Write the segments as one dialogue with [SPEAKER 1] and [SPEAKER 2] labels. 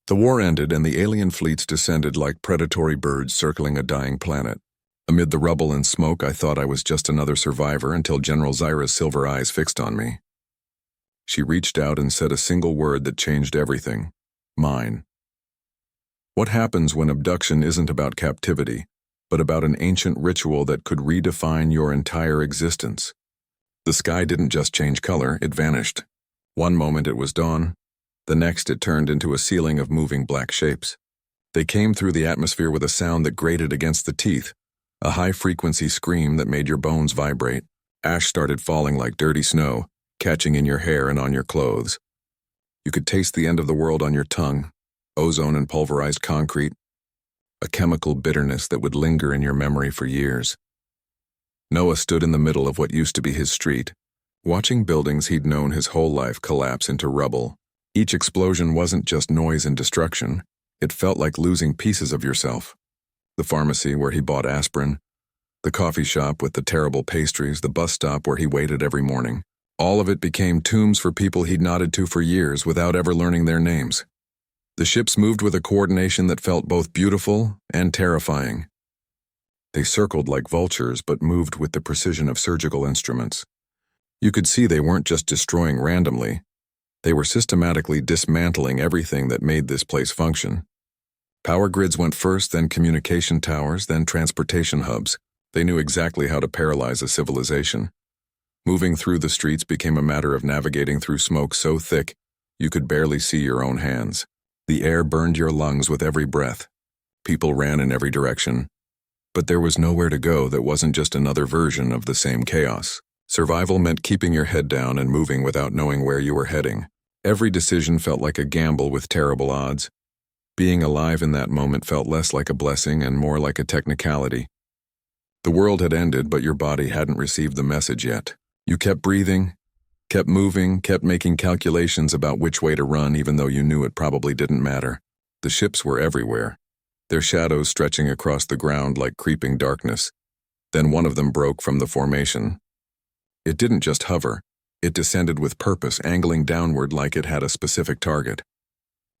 [SPEAKER 1] The war ended and the alien fleets descended like predatory birds circling a dying planet. Amid the rubble and smoke, I thought I was just another survivor until General Zyra's silver eyes fixed on me. She reached out and said a single word that changed everything. Mine. What happens when abduction isn't about captivity, but about an ancient ritual that could redefine your entire existence? The sky didn't just change color, it vanished. One moment it was dawn, the next it turned into a ceiling of moving black shapes. They came through the atmosphere with a sound that grated against the teeth, a high-frequency scream that made your bones vibrate. Ash started falling like dirty snow, catching in your hair and on your clothes. You could taste the end of the world on your tongue, ozone and pulverized concrete, a chemical bitterness that would linger in your memory for years. Noah stood in the middle of what used to be his street, watching buildings he'd known his whole life collapse into rubble. Each explosion wasn't just noise and destruction, it felt like losing pieces of yourself. The pharmacy where he bought aspirin, the coffee shop with the terrible pastries, the bus stop where he waited every morning. All of it became tombs for people he'd nodded to for years without ever learning their names. The ships moved with a coordination that felt both beautiful and terrifying. They circled like vultures but moved with the precision of surgical instruments. You could see they weren't just destroying randomly. They were systematically dismantling everything that made this place function. Power grids went first, then communication towers, then transportation hubs. They knew exactly how to paralyze a civilization. Moving through the streets became a matter of navigating through smoke so thick you could barely see your own hands. The air burned your lungs with every breath. People ran in every direction. But there was nowhere to go that wasn't just another version of the same chaos. Survival meant keeping your head down and moving without knowing where you were heading. Every decision felt like a gamble with terrible odds. Being alive in that moment felt less like a blessing and more like a technicality. The world had ended, but your body hadn't received the message yet. You kept breathing, kept moving, kept making calculations about which way to run even though you knew it probably didn't matter. The ships were everywhere, their shadows stretching across the ground like creeping darkness. Then one of them broke from the formation. It didn't just hover, it descended with purpose, angling downward like it had a specific target.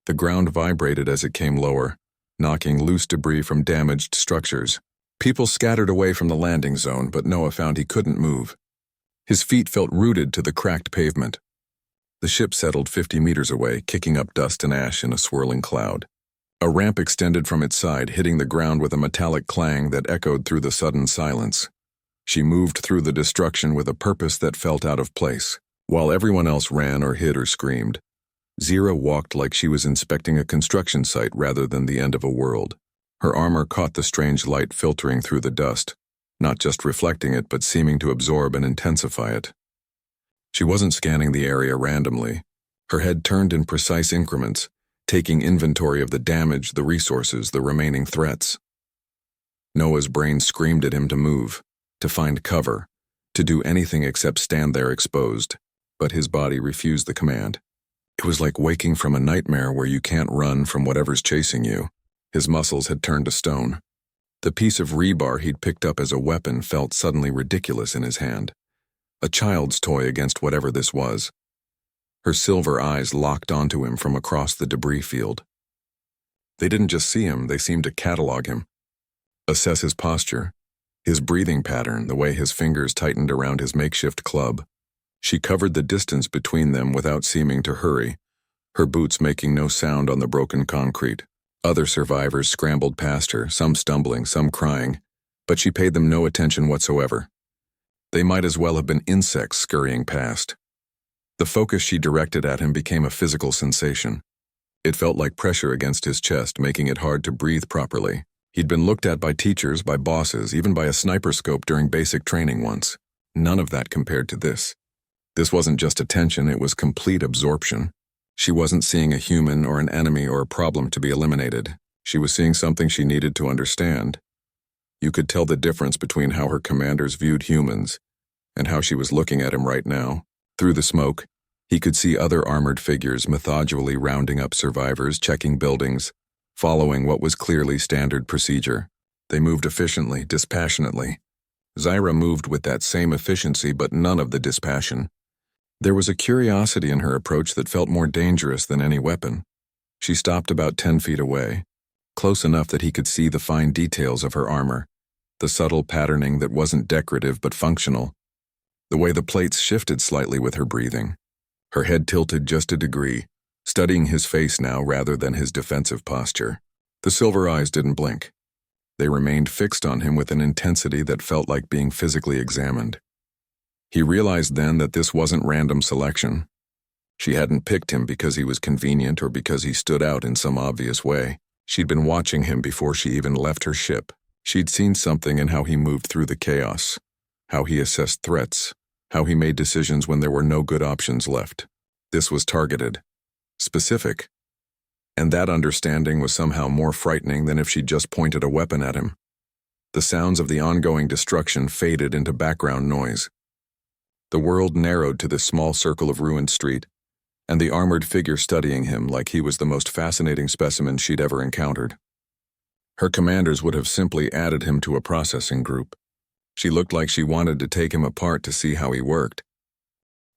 [SPEAKER 1] The ground vibrated as it came lower, knocking loose debris from damaged structures. People scattered away from the landing zone, but Noah found he couldn't move. His feet felt rooted to the cracked pavement. The ship settled 50 meters away, kicking up dust and ash in a swirling cloud. A ramp extended from its side, hitting the ground with a metallic clang that echoed through the sudden silence. She moved through the destruction with a purpose that felt out of place. While everyone else ran or hid or screamed, Zyra walked like she was inspecting a construction site rather than the end of a world. Her armor caught the strange light filtering through the dust, not just reflecting it but seeming to absorb and intensify it. She wasn't scanning the area randomly. Her head turned in precise increments, taking inventory of the damage, the resources, the remaining threats. Noah's brain screamed at him to move, to find cover, to do anything except stand there exposed, but his body refused the command. It was like waking from a nightmare where you can't run from whatever's chasing you. His muscles had turned to stone. The piece of rebar he'd picked up as a weapon felt suddenly ridiculous in his hand. A child's toy against whatever this was. Her silver eyes locked onto him from across the debris field. They didn't just see him, they seemed to catalog him, assess his posture, his breathing pattern, the way his fingers tightened around his makeshift club. She covered the distance between them without seeming to hurry, her boots making no sound on the broken concrete. Other survivors scrambled past her, some stumbling, some crying, but she paid them no attention whatsoever. They might as well have been insects scurrying past. The focus she directed at him became a physical sensation. It felt like pressure against his chest, making it hard to breathe properly. He'd been looked at by teachers, by bosses, even by a sniper scope during basic training once. None of that compared to this. This wasn't just attention, it was complete absorption. She wasn't seeing a human or an enemy or a problem to be eliminated. She was seeing something she needed to understand. You could tell the difference between how her commanders viewed humans and how she was looking at him right now. Through the smoke, he could see other armored figures methodically rounding up survivors, checking buildings, following what was clearly standard procedure. They moved efficiently, dispassionately. Zyra moved with that same efficiency, but none of the dispassion. There was a curiosity in her approach that felt more dangerous than any weapon. She stopped about 10 feet away, close enough that he could see the fine details of her armor, the subtle patterning that wasn't decorative but functional, the way the plates shifted slightly with her breathing. Her head tilted just a degree, studying his face now rather than his defensive posture. The silver eyes didn't blink. They remained fixed on him with an intensity that felt like being physically examined. He realized then that this wasn't random selection. She hadn't picked him because he was convenient or because he stood out in some obvious way. She'd been watching him before she even left her ship. She'd seen something in how he moved through the chaos, how he assessed threats, how he made decisions when there were no good options left. This was targeted, specific, and that understanding was somehow more frightening than if she'd just pointed a weapon at him. The sounds of the ongoing destruction faded into background noise. The world narrowed to this small circle of ruined street, and the armored figure studying him like he was the most fascinating specimen she'd ever encountered. Her commanders would have simply added him to a processing group. She looked like she wanted to take him apart to see how he worked.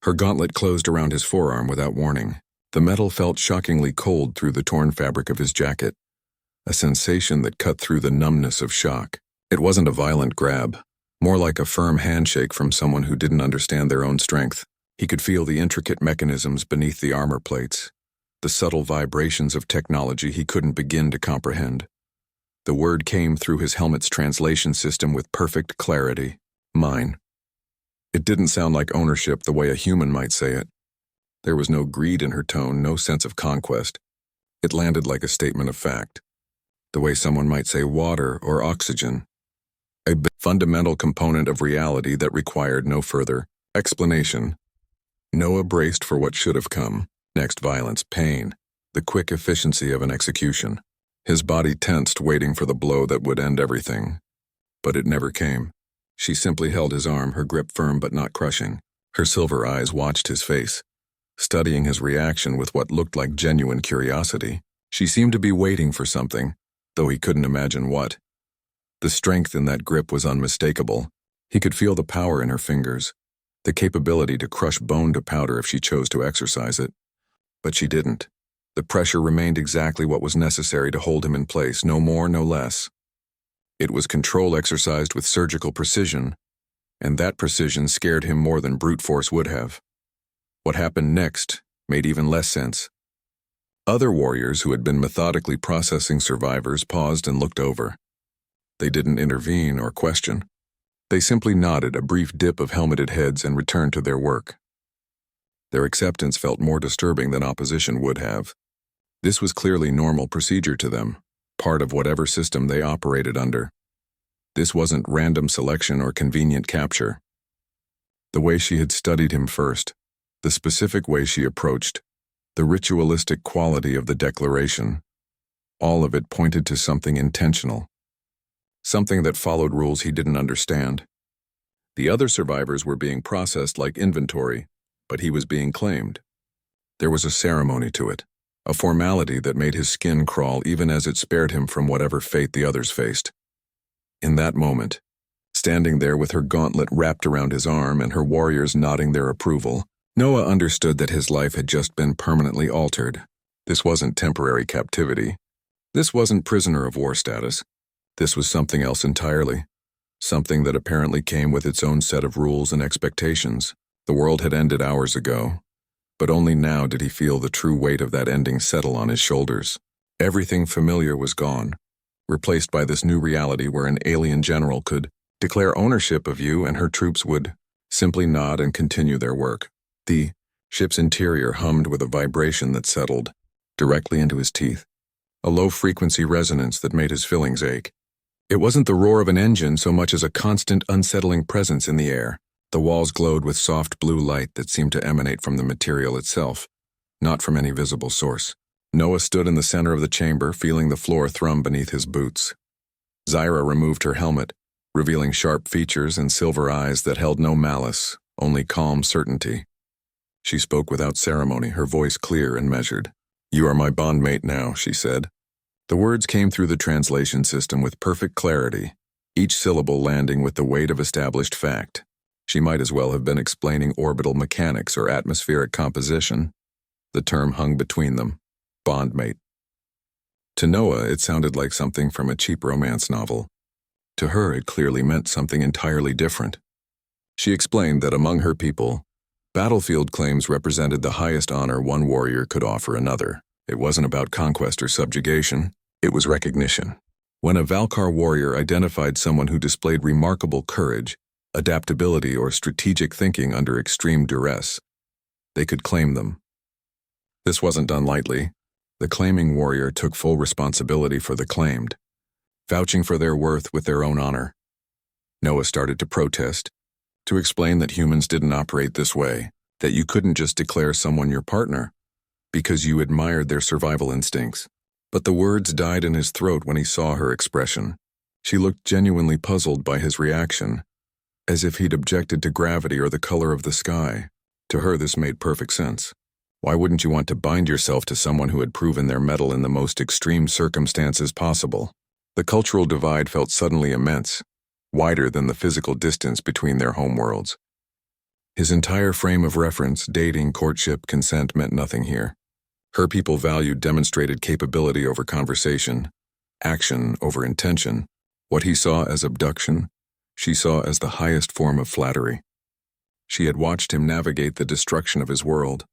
[SPEAKER 1] Her gauntlet closed around his forearm without warning. The metal felt shockingly cold through the torn fabric of his jacket, a sensation that cut through the numbness of shock. It wasn't a violent grab, more like a firm handshake from someone who didn't understand their own strength. He could feel the intricate mechanisms beneath the armor plates, the subtle vibrations of technology he couldn't begin to comprehend. The word came through his helmet's translation system with perfect clarity. Mine. It didn't sound like ownership the way a human might say it. There was no greed in her tone, no sense of conquest. It landed like a statement of fact, the way someone might say water or oxygen. A fundamental component of reality that required no further explanation. Noah braced for what should have come. Next, violence, pain, the quick efficiency of an execution. His body tensed, waiting for the blow that would end everything. But it never came. She simply held his arm, her grip firm but not crushing. Her silver eyes watched his face, studying his reaction with what looked like genuine curiosity. She seemed to be waiting for something, though he couldn't imagine what. The strength in that grip was unmistakable. He could feel the power in her fingers, the capability to crush bone to powder if she chose to exercise it. But she didn't. The pressure remained exactly what was necessary to hold him in place, no more, no less. It was control exercised with surgical precision, and that precision scared him more than brute force would have. What happened next made even less sense. Other warriors who had been methodically processing survivors paused and looked over. They didn't intervene or question. They simply nodded, a brief dip of helmeted heads, and returned to their work. Their acceptance felt more disturbing than opposition would have. This was clearly normal procedure to them, part of whatever system they operated under. This wasn't random selection or convenient capture. The way she had studied him first, the specific way she approached, the ritualistic quality of the declaration, all of it pointed to something intentional. Something that followed rules he didn't understand. The other survivors were being processed like inventory, but he was being claimed. There was a ceremony to it, a formality that made his skin crawl even as it spared him from whatever fate the others faced. In that moment, standing there with her gauntlet wrapped around his arm and her warriors nodding their approval, Noah understood that his life had just been permanently altered. This wasn't temporary captivity. This wasn't prisoner of war status. This was something else entirely. Something that apparently came with its own set of rules and expectations. The world had ended hours ago, but only now did he feel the true weight of that ending settle on his shoulders. Everything familiar was gone, replaced by this new reality where an alien general could declare ownership of you and her troops would simply nod and continue their work. The ship's interior hummed with a vibration that settled directly into his teeth, a low-frequency resonance that made his fillings ache. It wasn't the roar of an engine so much as a constant, unsettling presence in the air. The walls glowed with soft blue light that seemed to emanate from the material itself, not from any visible source. Noah stood in the center of the chamber, feeling the floor thrum beneath his boots. Zyra removed her helmet, revealing sharp features and silver eyes that held no malice, only calm certainty. She spoke without ceremony, her voice clear and measured. "You are my bondmate now," she said. The words came through the translation system with perfect clarity, each syllable landing with the weight of established fact. She might as well have been explaining orbital mechanics or atmospheric composition. The term hung between them. Bondmate. To Noah, it sounded like something from a cheap romance novel. To her, it clearly meant something entirely different. She explained that among her people, battlefield claims represented the highest honor one warrior could offer another. It wasn't about conquest or subjugation, it was recognition. When a Valkar warrior identified someone who displayed remarkable courage, adaptability, or strategic thinking under extreme duress, they could claim them. This wasn't done lightly. The claiming warrior took full responsibility for the claimed, vouching for their worth with their own honor. Noah started to protest, to explain that humans didn't operate this way, that you couldn't just declare someone your partner because you admired their survival instincts. But the words died in his throat when he saw her expression. She looked genuinely puzzled by his reaction, as if he'd objected to gravity or the color of the sky. To her, this made perfect sense. Why wouldn't you want to bind yourself to someone who had proven their mettle in the most extreme circumstances possible? The cultural divide felt suddenly immense, wider than the physical distance between their homeworlds. His entire frame of reference, dating, courtship, consent, meant nothing here. Her people valued demonstrated capability over conversation, action over intention. What he saw as abduction, she saw as the highest form of flattery. She had watched him navigate the destruction of his world,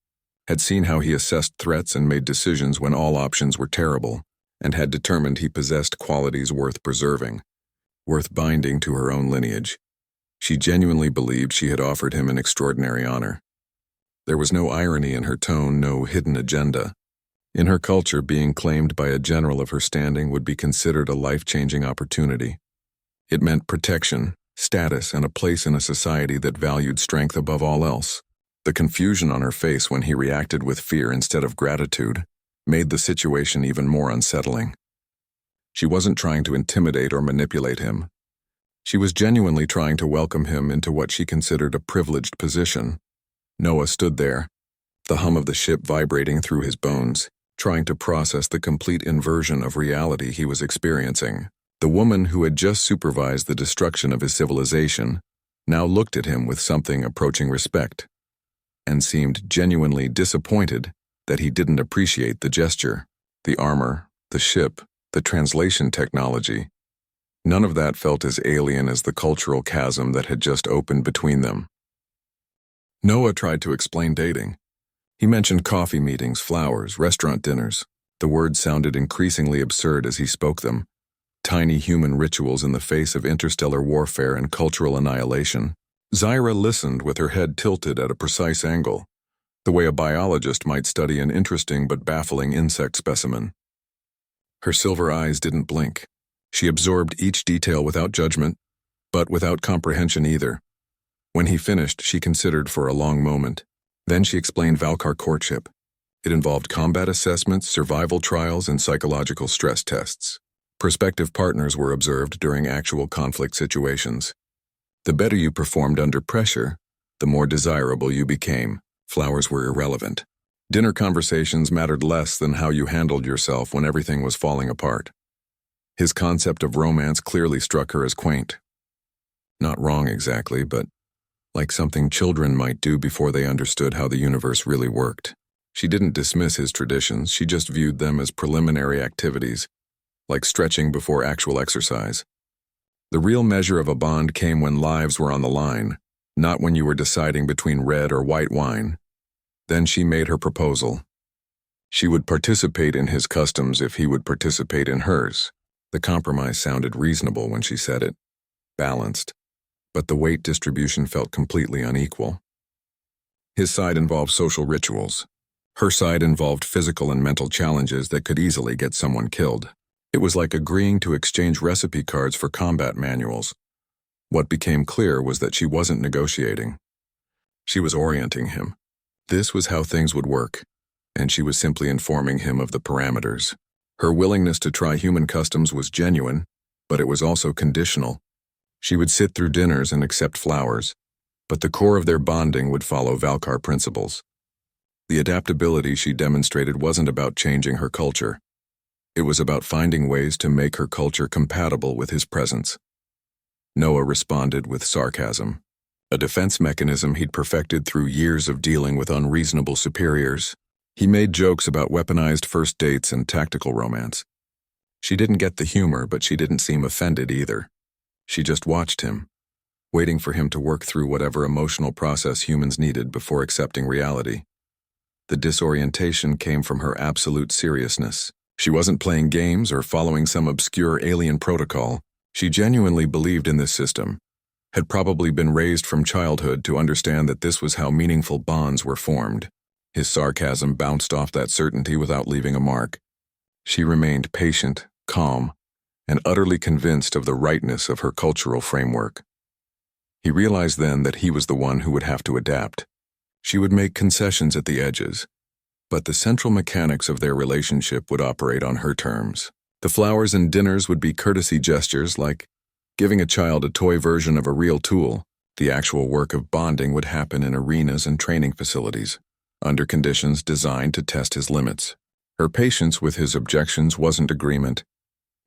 [SPEAKER 1] had seen how he assessed threats and made decisions when all options were terrible, and had determined he possessed qualities worth preserving, worth binding to her own lineage. She genuinely believed she had offered him an extraordinary honor. There was no irony in her tone, no hidden agenda. In her culture, being claimed by a general of her standing would be considered a life-changing opportunity. It meant protection, status, and a place in a society that valued strength above all else. The confusion on her face when he reacted with fear instead of gratitude made the situation even more unsettling. She wasn't trying to intimidate or manipulate him. She was genuinely trying to welcome him into what she considered a privileged position. Noah stood there, the hum of the ship vibrating through his bones, trying to process the complete inversion of reality he was experiencing. The woman who had just supervised the destruction of his civilization now looked at him with something approaching respect, and seemed genuinely disappointed that he didn't appreciate the gesture, the armor, the ship, the translation technology. None of that felt as alien as the cultural chasm that had just opened between them. Noah tried to explain dating. He mentioned coffee meetings, flowers, restaurant dinners. The words sounded increasingly absurd as he spoke them. Tiny human rituals in the face of interstellar warfare and cultural annihilation. Zyra listened with her head tilted at a precise angle, the way a biologist might study an interesting but baffling insect specimen. Her silver eyes didn't blink. She absorbed each detail without judgment, but without comprehension either. When he finished, she considered for a long moment. Then she explained Valkar courtship. It involved combat assessments, survival trials, and psychological stress tests. Prospective partners were observed during actual conflict situations. The better you performed under pressure, the more desirable you became. Flowers were irrelevant. Dinner conversations mattered less than how you handled yourself when everything was falling apart. His concept of romance clearly struck her as quaint. Not wrong exactly, but like something children might do before they understood how the universe really worked. She didn't dismiss his traditions, she just viewed them as preliminary activities, like stretching before actual exercise. The real measure of a bond came when lives were on the line, not when you were deciding between red or white wine. Then she made her proposal. She would participate in his customs if he would participate in hers. The compromise sounded reasonable when she said it, balanced, but the weight distribution felt completely unequal. His side involved social rituals. Her side involved physical and mental challenges that could easily get someone killed. It was like agreeing to exchange recipe cards for combat manuals. What became clear was that she wasn't negotiating. She was orienting him. This was how things would work, and she was simply informing him of the parameters. Her willingness to try human customs was genuine, but it was also conditional. She would sit through dinners and accept flowers, but the core of their bonding would follow Valkar principles. The adaptability she demonstrated wasn't about changing her culture. It was about finding ways to make her culture compatible with his presence. Noah responded with sarcasm, a defense mechanism he'd perfected through years of dealing with unreasonable superiors. He made jokes about weaponized first dates and tactical romance. She didn't get the humor, but she didn't seem offended either. She just watched him, waiting for him to work through whatever emotional process humans needed before accepting reality. The disorientation came from her absolute seriousness. She wasn't playing games or following some obscure alien protocol. She genuinely believed in this system, had probably been raised from childhood to understand that this was how meaningful bonds were formed. His sarcasm bounced off that certainty without leaving a mark. She remained patient, calm, and utterly convinced of the rightness of her cultural framework. He realized then that he was the one who would have to adapt. She would make concessions at the edges, but the central mechanics of their relationship would operate on her terms. The flowers and dinners would be courtesy gestures like giving a child a toy version of a real tool. The actual work of bonding would happen in arenas and training facilities, under conditions designed to test his limits. Her patience with his objections wasn't agreement.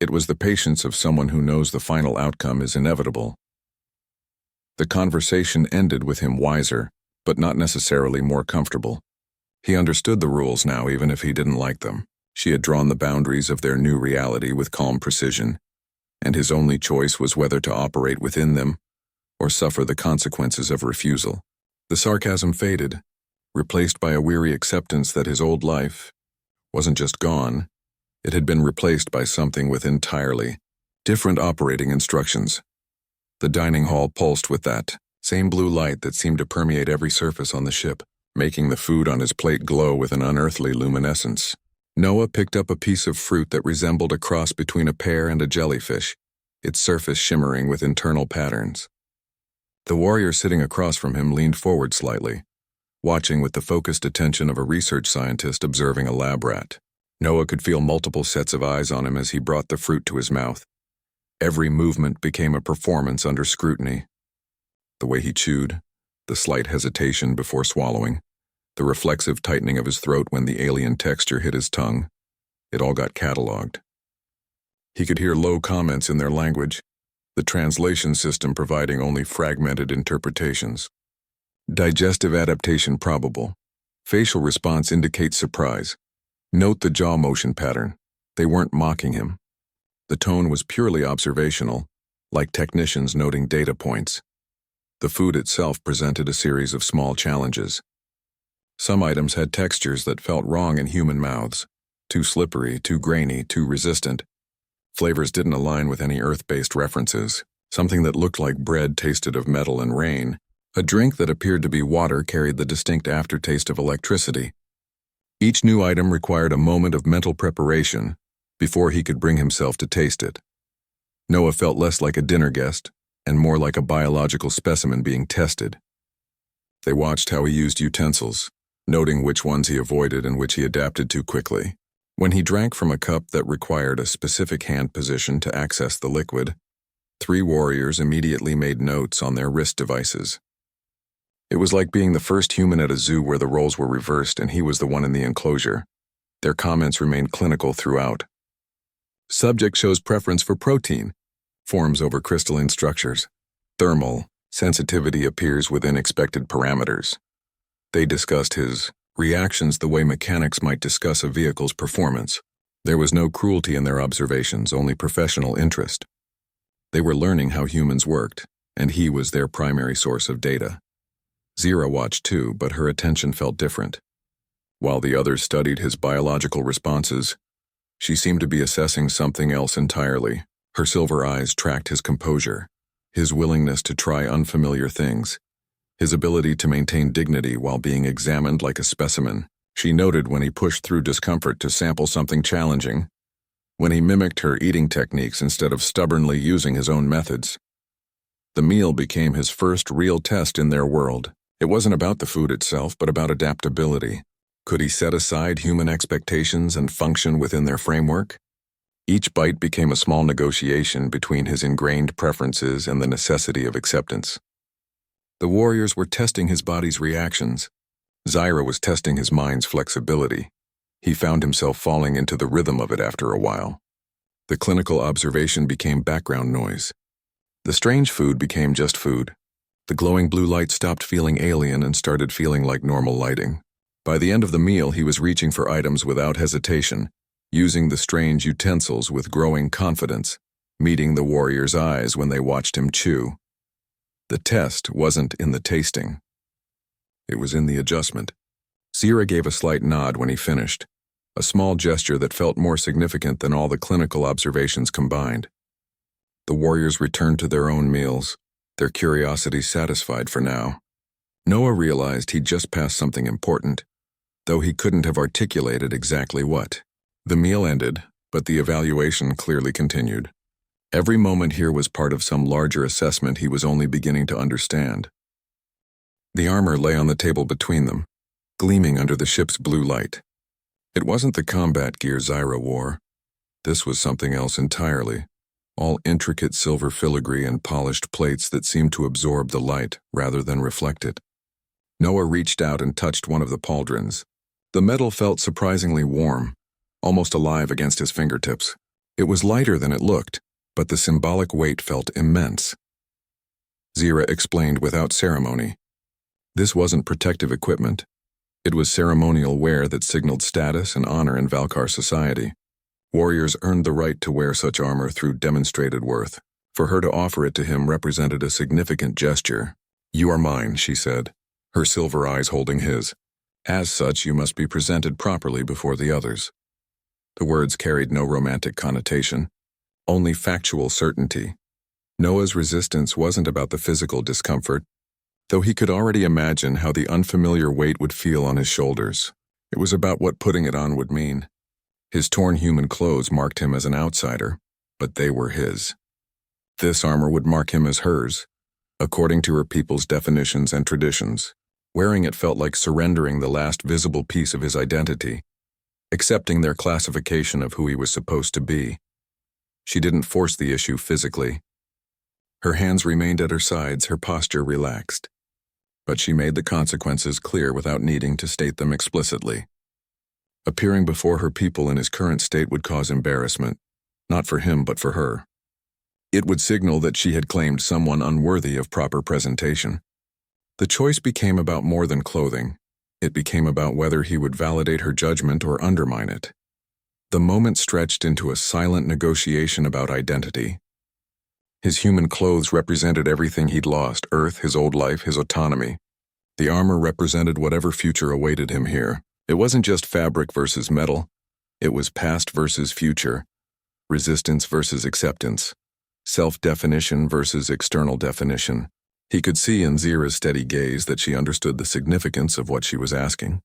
[SPEAKER 1] It was the patience of someone who knows the final outcome is inevitable. The conversation ended with him wiser, but not necessarily more comfortable. He understood the rules now, even if he didn't like them. She had drawn the boundaries of their new reality with calm precision, and his only choice was whether to operate within them or suffer the consequences of refusal. The sarcasm faded, replaced by a weary acceptance that his old life wasn't just gone, it had been replaced by something with entirely different operating instructions. The dining hall pulsed with that same blue light that seemed to permeate every surface on the ship, making the food on his plate glow with an unearthly luminescence. Noah picked up a piece of fruit that resembled a cross between a pear and a jellyfish, its surface shimmering with internal patterns. The warrior sitting across from him leaned forward slightly, watching with the focused attention of a research scientist observing a lab rat. Noah could feel multiple sets of eyes on him as he brought the fruit to his mouth. Every movement became a performance under scrutiny. The way he chewed, the slight hesitation before swallowing, the reflexive tightening of his throat when the alien texture hit his tongue, it all got cataloged. He could hear low comments in their language, the translation system providing only fragmented interpretations. Digestive adaptation probable. Facial response indicates surprise. Note the jaw motion pattern. They weren't mocking him. The tone was purely observational, like technicians noting data points. The food itself presented a series of small challenges. Some items had textures that felt wrong in human mouths. Too slippery, too grainy, too resistant. Flavors didn't align with any Earth-based references. Something that looked like bread tasted of metal and rain. A drink that appeared to be water carried the distinct aftertaste of electricity. Each new item required a moment of mental preparation before he could bring himself to taste it. Noah felt less like a dinner guest and more like a biological specimen being tested. They watched how he used utensils, noting which ones he avoided and which he adapted to quickly. When he drank from a cup that required a specific hand position to access the liquid, 3 warriors immediately made notes on their wrist devices. It was like being the first human at a zoo where the roles were reversed and he was the one in the enclosure. Their comments remained clinical throughout. Subject shows preference for protein, forms over crystalline structures. Thermal sensitivity appears within expected parameters. They discussed his reactions the way mechanics might discuss a vehicle's performance. There was no cruelty in their observations, only professional interest. They were learning how humans worked, and he was their primary source of data. Zira watched too, but her attention felt different. While the others studied his biological responses, she seemed to be assessing something else entirely. Her silver eyes tracked his composure, his willingness to try unfamiliar things, his ability to maintain dignity while being examined like a specimen. She noted when he pushed through discomfort to sample something challenging, when he mimicked her eating techniques instead of stubbornly using his own methods. The meal became his first real test in their world. It wasn't about the food itself, but about adaptability. Could he set aside human expectations and function within their framework? Each bite became a small negotiation between his ingrained preferences and the necessity of acceptance. The warriors were testing his body's reactions. Zyra was testing his mind's flexibility. He found himself falling into the rhythm of it after a while. The clinical observation became background noise. The strange food became just food. The glowing blue light stopped feeling alien and started feeling like normal lighting. By the end of the meal, he was reaching for items without hesitation, using the strange utensils with growing confidence, meeting the warrior's eyes when they watched him chew. The test wasn't in the tasting. It was in the adjustment. Zira gave a slight nod when he finished, a small gesture that felt more significant than all the clinical observations combined. The warriors returned to their own meals, their curiosity satisfied for now. Noah realized he'd just passed something important, though he couldn't have articulated exactly what. The meal ended, but the evaluation clearly continued. Every moment here was part of some larger assessment he was only beginning to understand. The armor lay on the table between them, gleaming under the ship's blue light. It wasn't the combat gear Zira wore. This was something else entirely, all intricate silver filigree and polished plates that seemed to absorb the light rather than reflect it. Noah reached out and touched one of the pauldrons. The metal felt surprisingly warm, almost alive against his fingertips. It was lighter than it looked, but the symbolic weight felt immense. Zira explained without ceremony. This wasn't protective equipment. It was ceremonial wear that signaled status and honor in Valkar society. Warriors earned the right to wear such armor through demonstrated worth. For her to offer it to him represented a significant gesture. "You are mine," she said, her silver eyes holding his. "As such, you must be presented properly before the others." The words carried no romantic connotation, only factual certainty. Noah's resistance wasn't about the physical discomfort, though he could already imagine how the unfamiliar weight would feel on his shoulders. It was about what putting it on would mean. His torn human clothes marked him as an outsider, but they were his. This armor would mark him as hers, according to her people's definitions and traditions. Wearing it felt like surrendering the last visible piece of his identity, accepting their classification of who he was supposed to be. She didn't force the issue physically. Her hands remained at her sides, her posture relaxed. But she made the consequences clear without needing to state them explicitly. Appearing before her people in his current state would cause embarrassment, not for him but for her. It would signal that she had claimed someone unworthy of proper presentation. The choice became about more than clothing. It became about whether he would validate her judgment or undermine it. The moment stretched into a silent negotiation about identity. His human clothes represented everything he'd lost: Earth, his old life, his autonomy. The armor represented whatever future awaited him here. It wasn't just fabric versus metal. It was past versus future, resistance versus acceptance, self-definition versus external definition. He could see in Zira's steady gaze that she understood the significance of what she was asking.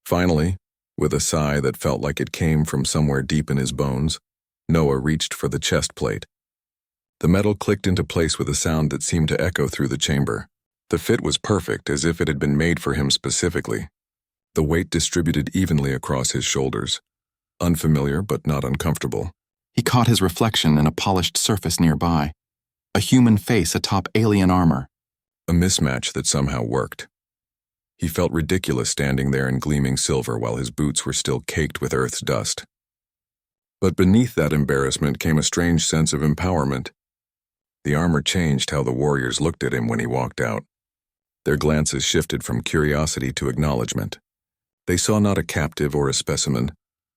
[SPEAKER 1] Finally, with a sigh that felt like it came from somewhere deep in his bones, Noah reached for the chest plate. The metal clicked into place with a sound that seemed to echo through the chamber. The fit was perfect, as if it had been made for him specifically. The weight distributed evenly across his shoulders. Unfamiliar, but not uncomfortable.
[SPEAKER 2] He caught his reflection in a polished surface nearby. A human face atop alien armor.
[SPEAKER 1] A mismatch that somehow worked. He felt ridiculous standing there in gleaming silver while his boots were still caked with Earth's dust. But beneath that embarrassment came a strange sense of empowerment. The armor changed how the warriors looked at him when he walked out. Their glances shifted from curiosity to acknowledgement. They saw not a captive or a specimen,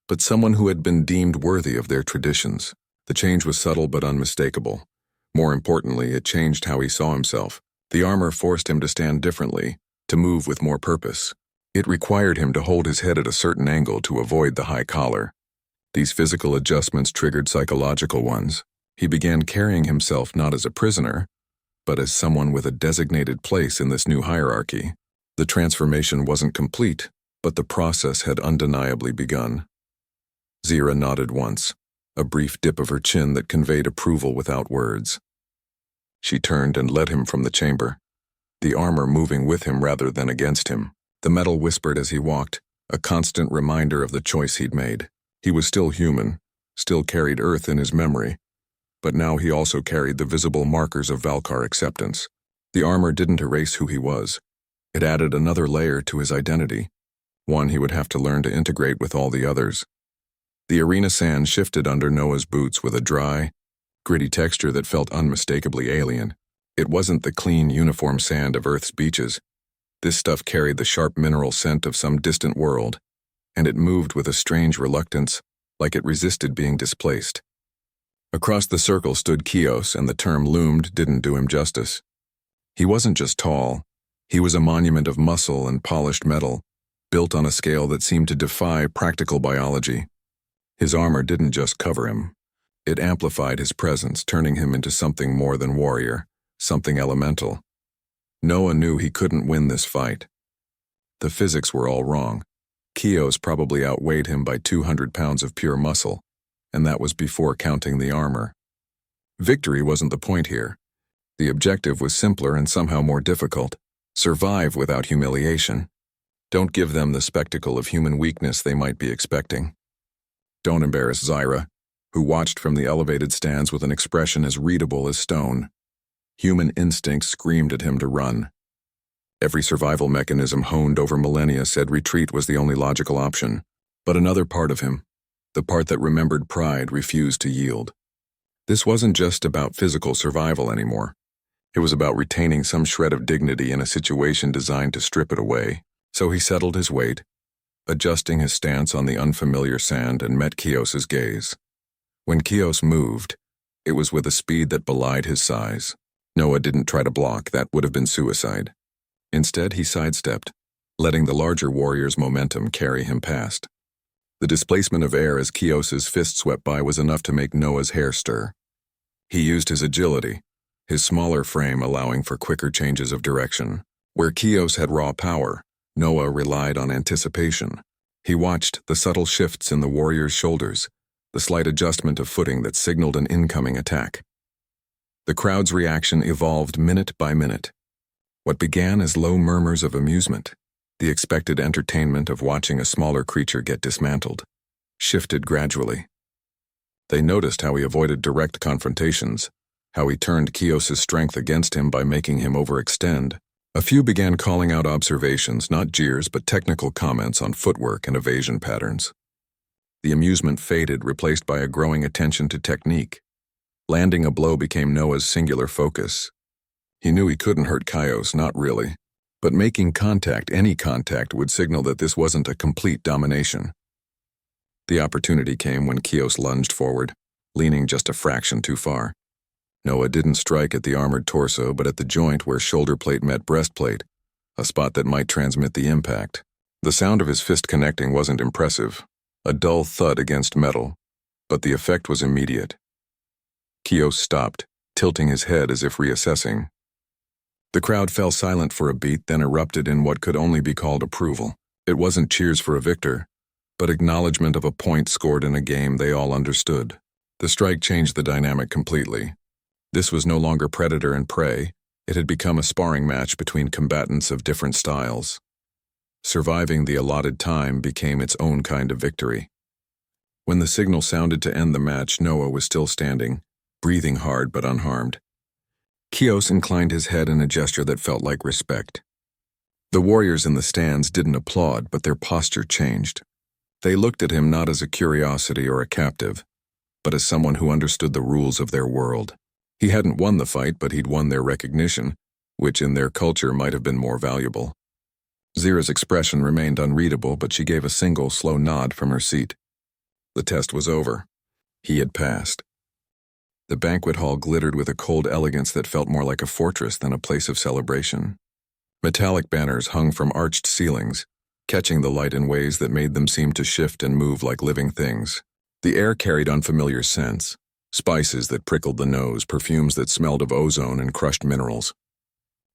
[SPEAKER 1] but someone who had been deemed worthy of their traditions. The change was subtle but unmistakable. More importantly, it changed how he saw himself. The armor forced him to stand differently, to move with more purpose. It required him to hold his head at a certain angle to avoid the high collar. These physical adjustments triggered psychological ones. He began carrying himself not as a prisoner, but as someone with a designated place in this new hierarchy. The transformation wasn't complete, but the process had undeniably begun. Zira nodded once, a brief dip of her chin that conveyed approval without words. She turned and led him from the chamber, the armor moving with him rather than against him. The metal whispered as he walked, a constant reminder of the choice he'd made. He was still human, still carried Earth in his memory, but now he also carried the visible markers of Valkar acceptance. The armor didn't erase who he was. It added another layer to his identity, one he would have to learn to integrate with all the others. The arena sand shifted under Noah's boots with a dry, gritty texture that felt unmistakably alien. It wasn't the clean, uniform sand of Earth's beaches. This stuff carried the sharp mineral scent of some distant world, and it moved with a strange reluctance, like it resisted being displaced. Across the circle stood Kios, and the term loomed didn't do him justice. He wasn't just tall, he was a monument of muscle and polished metal, built on a scale that seemed to defy practical biology. His armor didn't just cover him. It amplified his presence, turning him into something more than warrior, something elemental. Noah knew he couldn't win this fight. The physics were all wrong. Kios probably outweighed him by 200 pounds of pure muscle, and that was before counting the armor. Victory wasn't the point here. The objective was simpler and somehow more difficult. Survive without humiliation. Don't give them the spectacle of human weakness they might be expecting. Don't embarrass Zyra, who watched from the elevated stands with an expression as readable as stone. Human instinct screamed at him to run. Every survival mechanism honed over millennia said retreat was the only logical option. But another part of him, the part that remembered pride, refused to yield. This wasn't just about physical survival anymore. It was about retaining some shred of dignity in a situation designed to strip it away. So he settled his weight, adjusting his stance on the unfamiliar sand, and met Kios's gaze. When Kios moved, it was with a speed that belied his size. Noah didn't try to block, that would have been suicide. Instead, he sidestepped, letting the larger warrior's momentum carry him past. The displacement of air as Kios's fist swept by was enough to make Noah's hair stir. He used his agility, his smaller frame allowing for quicker changes of direction. Where Kios had raw power, Noah relied on anticipation. He watched the subtle shifts in the warrior's shoulders, the slight adjustment of footing that signaled an incoming attack. The crowd's reaction evolved minute by minute. What began as low murmurs of amusement, the expected entertainment of watching a smaller creature get dismantled, shifted gradually. They noticed how he avoided direct confrontations, how he turned Kios's strength against him by making him overextend. A few began calling out observations, not jeers but technical comments on footwork and evasion patterns. The amusement faded, replaced by a growing attention to technique. Landing a blow became Noah's singular focus. He knew he couldn't hurt Kios, not really, but making contact, any contact, would signal that this wasn't a complete domination. The opportunity came when Kios lunged forward, leaning just a fraction too far. Noah didn't strike at the armored torso, but at the joint where shoulder plate met breastplate, a spot that might transmit the impact. The sound of his fist connecting wasn't impressive, a dull thud against metal, but the effect was immediate. Kios stopped, tilting his head as if reassessing. The crowd fell silent for a beat, then erupted in what could only be called approval. It wasn't cheers for a victor, but acknowledgement of a point scored in a game they all understood. The strike changed the dynamic completely. This was no longer predator and prey. It had become a sparring match between combatants of different styles. Surviving the allotted time became its own kind of victory. When the signal sounded to end the match, Noah was still standing, breathing hard but unharmed. Kios inclined his head in a gesture that felt like respect. The warriors in the stands didn't applaud, but their posture changed. They looked at him not as a curiosity or a captive, but as someone who understood the rules of their world. He hadn't won the fight, but he'd won their recognition, which in their culture might have been more valuable. Zira's expression remained unreadable, but she gave a single, slow nod from her seat. The test was over. He had passed. The banquet hall glittered with a cold elegance that felt more like a fortress than a place of celebration. Metallic banners hung from arched ceilings, catching the light in ways that made them seem to shift and move like living things. The air carried unfamiliar scents. Spices that prickled the nose, perfumes that smelled of ozone and crushed minerals.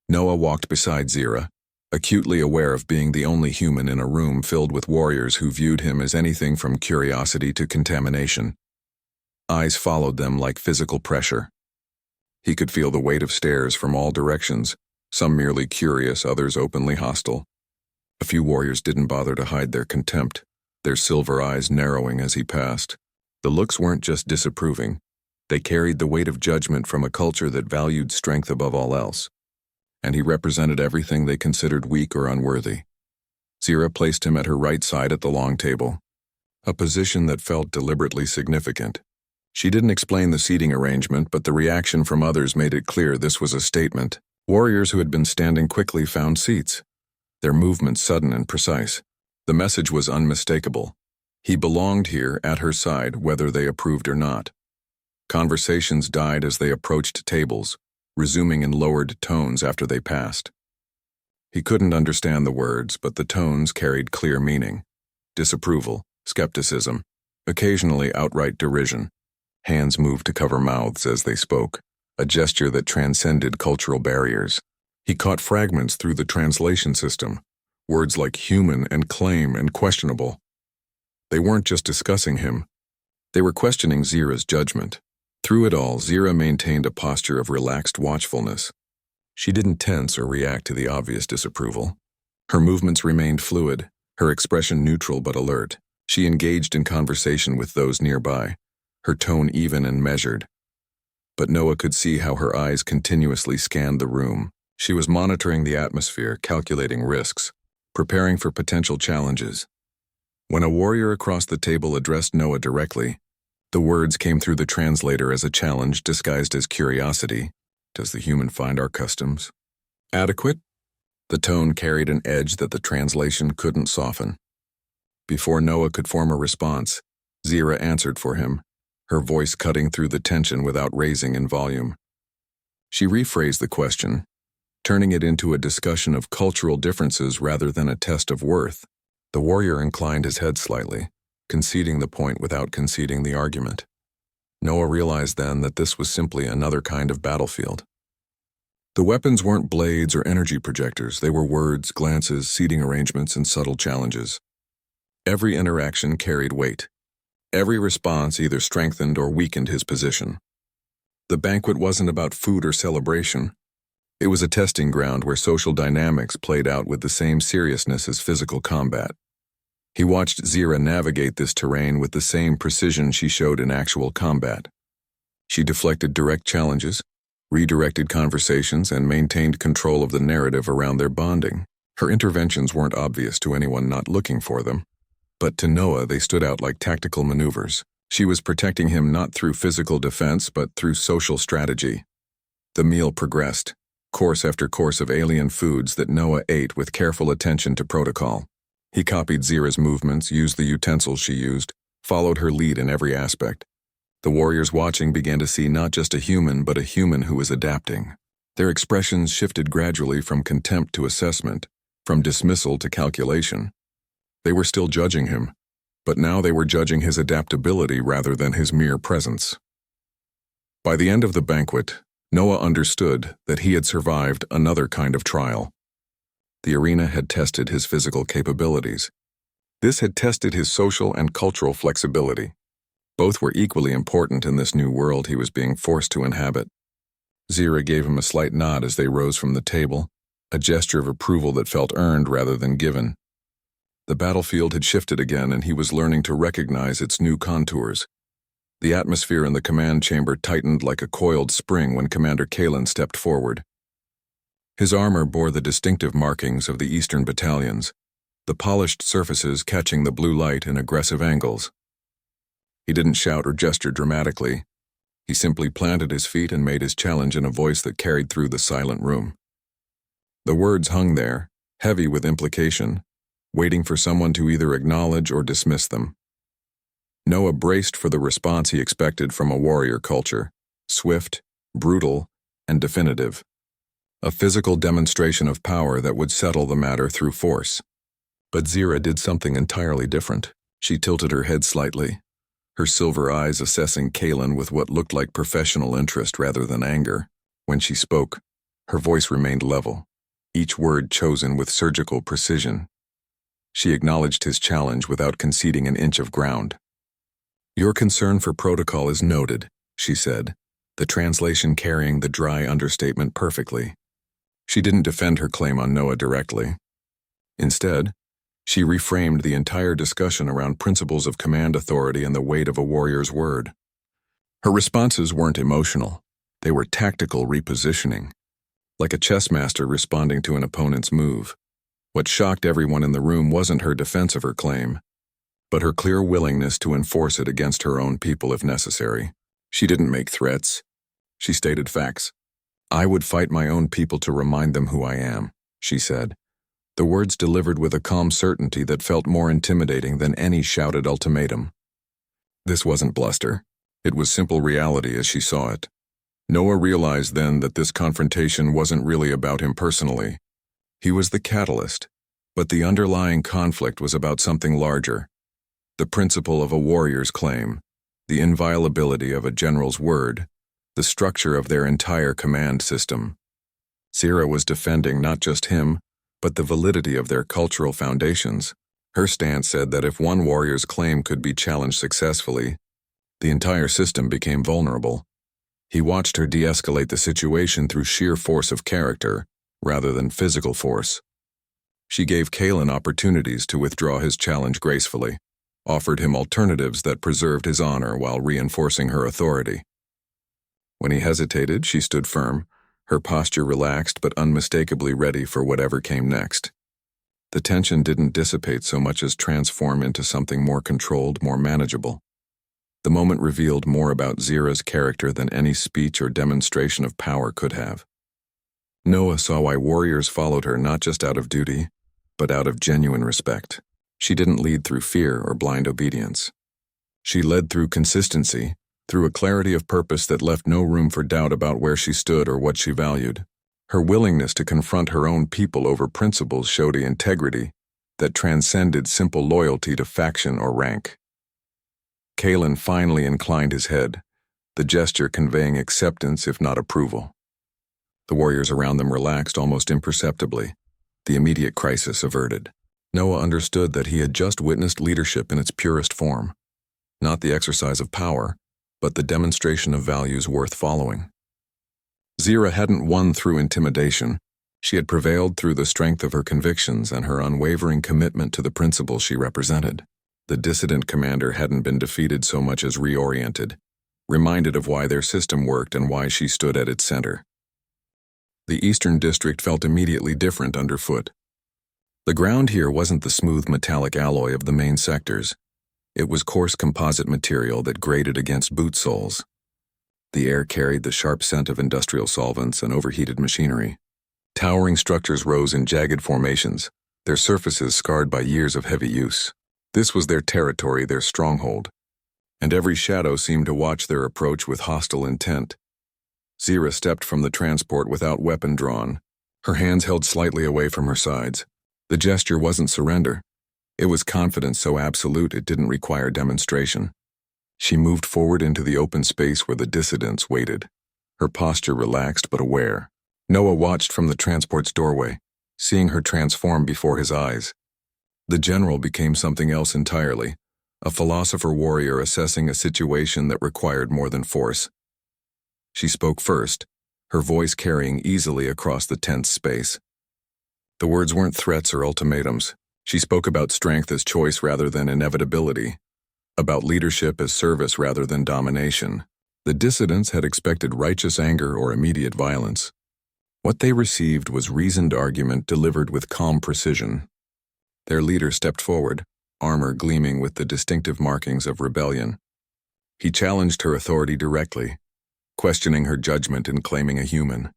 [SPEAKER 1] Noah walked beside Zira, acutely aware of being the only human in a room filled with warriors who viewed him as anything from curiosity to contamination. Eyes followed them like physical pressure. He could feel the weight of stares from all directions, some merely curious, others openly hostile. A few warriors didn't bother to hide their contempt, their silver eyes narrowing as he passed. The looks weren't just disapproving. They carried the weight of judgment from a culture that valued strength above all else. And he represented everything they considered weak or unworthy. Zira placed him at her right side at the long table, a position that felt deliberately significant. She didn't explain the seating arrangement, but the reaction from others made it clear this was a statement. Warriors who had been standing quickly found seats, their movements sudden and precise. The message was unmistakable. He belonged here at her side, whether they approved or not. Conversations died as they approached tables, resuming in lowered tones after they passed. He couldn't understand the words, but the tones carried clear meaning: disapproval, skepticism, occasionally outright derision. Hands moved to cover mouths as they spoke, a gesture that transcended cultural barriers. He caught fragments through the translation system, words like human and claim and questionable. They weren't just discussing him. They were questioning Zira's judgment. Through it all, Zira maintained a posture of relaxed watchfulness. She didn't tense or react to the obvious disapproval. Her movements remained fluid, her expression neutral but alert. She engaged in conversation with those nearby, her tone even and measured. But Noah could see how her eyes continuously scanned the room. She was monitoring the atmosphere, calculating risks, preparing for potential challenges. When a warrior across the table addressed Noah directly, the words came through the translator as a challenge disguised as curiosity. Does the human find our customs adequate? The tone carried an edge that the translation couldn't soften. Before Noah could form a response, Zira answered for him, her voice cutting through the tension without raising in volume. She rephrased the question, turning it into a discussion of cultural differences rather than a test of worth. The warrior inclined his head slightly, conceding the point without conceding the argument. Noah realized then that this was simply another kind of battlefield. The weapons weren't blades or energy projectors, they were words, glances, seating arrangements, and subtle challenges. Every interaction carried weight. Every response either strengthened or weakened his position. The banquet wasn't about food or celebration. It was a testing ground where social dynamics played out with the same seriousness as physical combat. He watched Zira navigate this terrain with the same precision she showed in actual combat. She deflected direct challenges, redirected conversations, and maintained control of the narrative around their bonding. Her interventions weren't obvious to anyone not looking for them, but to Noah they stood out like tactical maneuvers. She was protecting him not through physical defense but through social strategy. The meal progressed, course after course of alien foods that Noah ate with careful attention to protocol. He copied Zira's movements, used the utensils she used, followed her lead in every aspect. The warriors watching began to see not just a human, but a human who was adapting. Their expressions shifted gradually from contempt to assessment, from dismissal to calculation. They were still judging him, but now they were judging his adaptability rather than his mere presence. By the end of the banquet, Noah understood that he had survived another kind of trial. The arena had tested his physical capabilities. This had tested his social and cultural flexibility. Both were equally important in this new world he was being forced to inhabit. Zira gave him a slight nod as they rose from the table, a gesture of approval that felt earned rather than given. The battlefield had shifted again, and he was learning to recognize its new contours. The atmosphere in the command chamber tightened like a coiled spring when Commander Kalen stepped forward. His armor bore the distinctive markings of the Eastern battalions, the polished surfaces catching the blue light in aggressive angles. He didn't shout or gesture dramatically. He simply planted his feet and made his challenge in a voice that carried through the silent room. The words hung there, heavy with implication, waiting for someone to either acknowledge or dismiss them. Noah braced for the response he expected from a warrior culture, swift, brutal, and definitive. A physical demonstration of power that would settle the matter through force. But Zira did something entirely different. She tilted her head slightly, her silver eyes assessing Kalen with what looked like professional interest rather than anger. When she spoke, her voice remained level, each word chosen with surgical precision. She acknowledged his challenge without conceding an inch of ground. "Your concern for protocol is noted," she said, the translation carrying the dry understatement perfectly. She didn't defend her claim on Noah directly. Instead, she reframed the entire discussion around principles of command authority and the weight of a warrior's word. Her responses weren't emotional. They were tactical repositioning, like a chess master responding to an opponent's move. What shocked everyone in the room wasn't her defense of her claim, but her clear willingness to enforce it against her own people if necessary. She didn't make threats. She stated facts. "I would fight my own people to remind them who I am," she said, the words delivered with a calm certainty that felt more intimidating than any shouted ultimatum. This wasn't bluster. It was simple reality as she saw it. Noah realized then that this confrontation wasn't really about him personally. He was the catalyst, but the underlying conflict was about something larger. The principle of a warrior's claim, the inviolability of a general's word, the structure of their entire command system. Zira was defending not just him, but the validity of their cultural foundations. Her stance said that if one warrior's claim could be challenged successfully, the entire system became vulnerable. He watched her de-escalate the situation through sheer force of character, rather than physical force. She gave Kalen opportunities to withdraw his challenge gracefully, offered him alternatives that preserved his honor while reinforcing her authority. When he hesitated, she stood firm, her posture relaxed but unmistakably ready for whatever came next. The tension didn't dissipate so much as transform into something more controlled, more manageable. The moment revealed more about Zira's character than any speech or demonstration of power could have. Noah saw why warriors followed her not just out of duty, but out of genuine respect. She didn't lead through fear or blind obedience. She led through consistency, through a clarity of purpose that left no room for doubt about where she stood or what she valued. Her willingness to confront her own people over principles showed an integrity that transcended simple loyalty to faction or rank. Kalen finally inclined his head, the gesture conveying acceptance if not approval. The warriors around them relaxed almost imperceptibly, the immediate crisis averted. Noah understood that he had just witnessed leadership in its purest form, not the exercise of power, but the demonstration of values worth following. Zira hadn't won through intimidation. She had prevailed through the strength of her convictions and her unwavering commitment to the principles she represented. The dissident commander hadn't been defeated so much as reoriented, reminded of why their system worked and why she stood at its center. The Eastern District felt immediately different underfoot. The ground here wasn't the smooth metallic alloy of the main sectors. It was coarse composite material that grated against boot soles. The air carried the sharp scent of industrial solvents and overheated machinery. Towering structures rose in jagged formations, their surfaces scarred by years of heavy use. This was their territory, their stronghold, and every shadow seemed to watch their approach with hostile intent. Zira stepped from the transport without weapon drawn, her hands held slightly away from her sides. The gesture wasn't surrender. It was confidence so absolute it didn't require demonstration. She moved forward into the open space where the dissidents waited, her posture relaxed but aware. Noah watched from the transport's doorway, seeing her transform before his eyes. The general became something else entirely, a philosopher-warrior assessing a situation that required more than force. She spoke first, her voice carrying easily across the tense space. The words weren't threats or ultimatums. She spoke about strength as choice rather than inevitability, about leadership as service rather than domination. The dissidents had expected righteous anger or immediate violence. What they received was reasoned argument delivered with calm precision. Their leader stepped forward, armor gleaming with the distinctive markings of rebellion. He challenged her authority directly, questioning her judgment and claiming a human.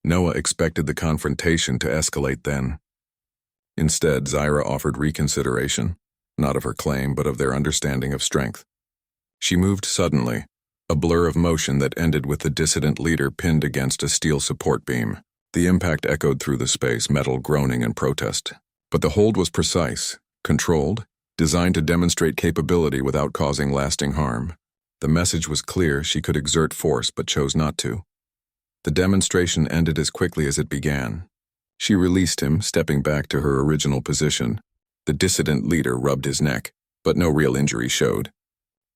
[SPEAKER 1] Noah expected the confrontation to escalate then. Instead, Zira offered reconsideration, not of her claim but of their understanding of strength. She moved suddenly, a blur of motion that ended with the dissident leader pinned against a steel support beam. The impact echoed through the space, metal groaning in protest. But the hold was precise, controlled, designed to demonstrate capability without causing lasting harm. The message was clear: she could exert force but chose not to. The demonstration ended as quickly as it began. She released him, stepping back to her original position. The dissident leader rubbed his neck, but no real injury showed.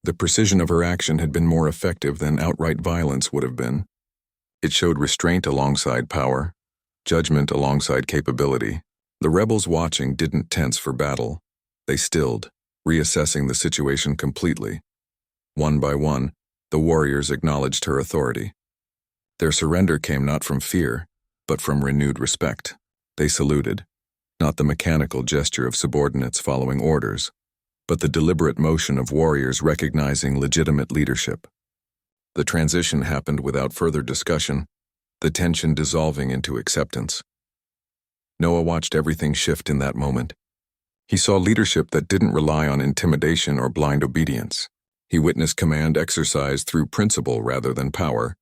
[SPEAKER 1] The precision of her action had been more effective than outright violence would have been. It showed restraint alongside power, judgment alongside capability. The rebels watching didn't tense for battle. They stilled, reassessing the situation completely. One by one, the warriors acknowledged her authority. Their surrender came not from fear, but from renewed respect. They saluted, not the mechanical gesture of subordinates following orders, but the deliberate motion of warriors recognizing legitimate leadership. The transition happened without further discussion, the tension dissolving into acceptance. Noah watched everything shift in that moment. He saw leadership that didn't rely on intimidation or blind obedience. He witnessed command exercised through principle rather than power,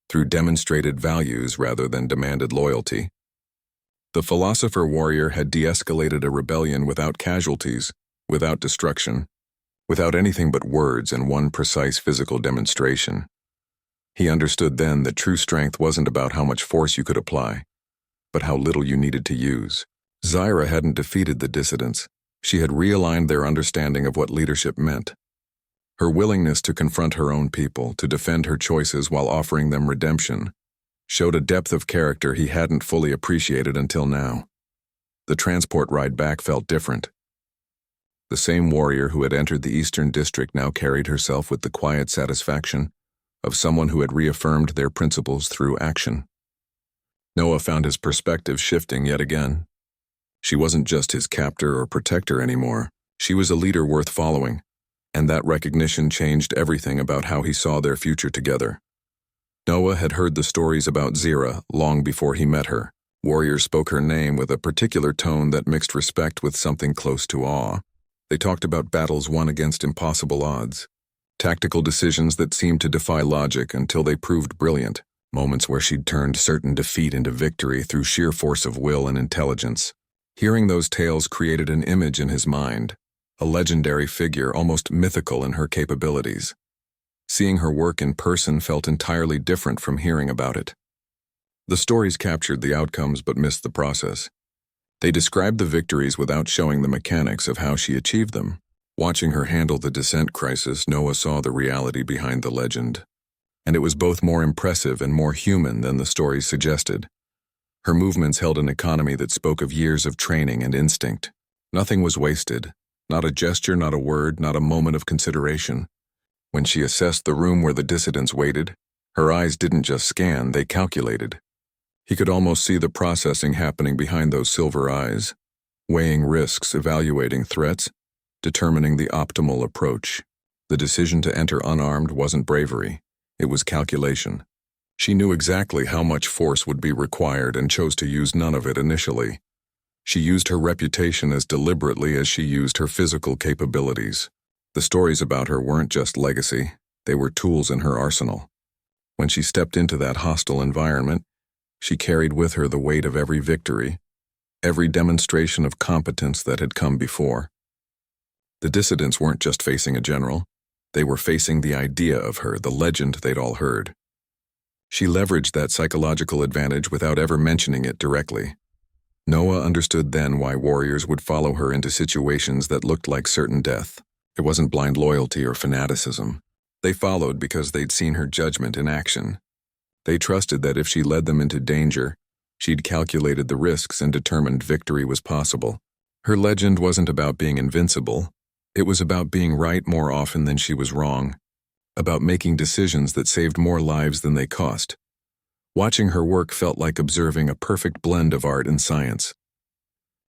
[SPEAKER 1] through demonstrated values rather than demanded loyalty. The philosopher warrior had de-escalated a rebellion without casualties, without destruction, without anything but words and one precise physical demonstration. He understood then that true strength wasn't about how much force you could apply, but how little you needed to use. Zyra hadn't defeated the dissidents. She had realigned their understanding of what leadership meant. Her willingness to confront her own people, to defend her choices while offering them redemption, showed a depth of character he hadn't fully appreciated until now. The transport ride back felt different. The same warrior who had entered the Eastern District now carried herself with the quiet satisfaction of someone who had reaffirmed their principles through action. Noah found his perspective shifting yet again. She wasn't just his captor or protector anymore. She was a leader worth following, and that recognition changed everything about how he saw their future together. Noah had heard the stories about Zira long before he met her. Warriors spoke her name with a particular tone that mixed respect with something close to awe. They talked about battles won against impossible odds, tactical decisions that seemed to defy logic until they proved brilliant, moments where she'd turned certain defeat into victory through sheer force of will and intelligence. Hearing those tales created an image in his mind, a legendary figure almost mythical in her capabilities. Seeing her work in person felt entirely different from hearing about it. The stories captured the outcomes but missed the process. They described the victories without showing the mechanics of how she achieved them. Watching her handle the descent crisis, Noah saw the reality behind the legend. And it was both more impressive and more human than the stories suggested. Her movements held an economy that spoke of years of training and instinct. Nothing was wasted. Not a gesture, not a word, not a moment of consideration. When she assessed the room where the dissidents waited, her eyes didn't just scan, they calculated. He could almost see the processing happening behind those silver eyes, weighing risks, evaluating threats, determining the optimal approach. The decision to enter unarmed wasn't bravery, it was calculation. She knew exactly how much force would be required and chose to use none of it initially. She used her reputation as deliberately as she used her physical capabilities. The stories about her weren't just legacy, they were tools in her arsenal. When she stepped into that hostile environment, she carried with her the weight of every victory, every demonstration of competence that had come before. The dissidents weren't just facing a general, they were facing the idea of her, the legend they'd all heard. She leveraged that psychological advantage without ever mentioning it directly. Noah understood then why warriors would follow her into situations that looked like certain death. It wasn't blind loyalty or fanaticism. They followed because they'd seen her judgment in action. They trusted that if she led them into danger, she'd calculated the risks and determined victory was possible. Her legend wasn't about being invincible. It was about being right more often than she was wrong, about making decisions that saved more lives than they cost. Watching her work felt like observing a perfect blend of art and science.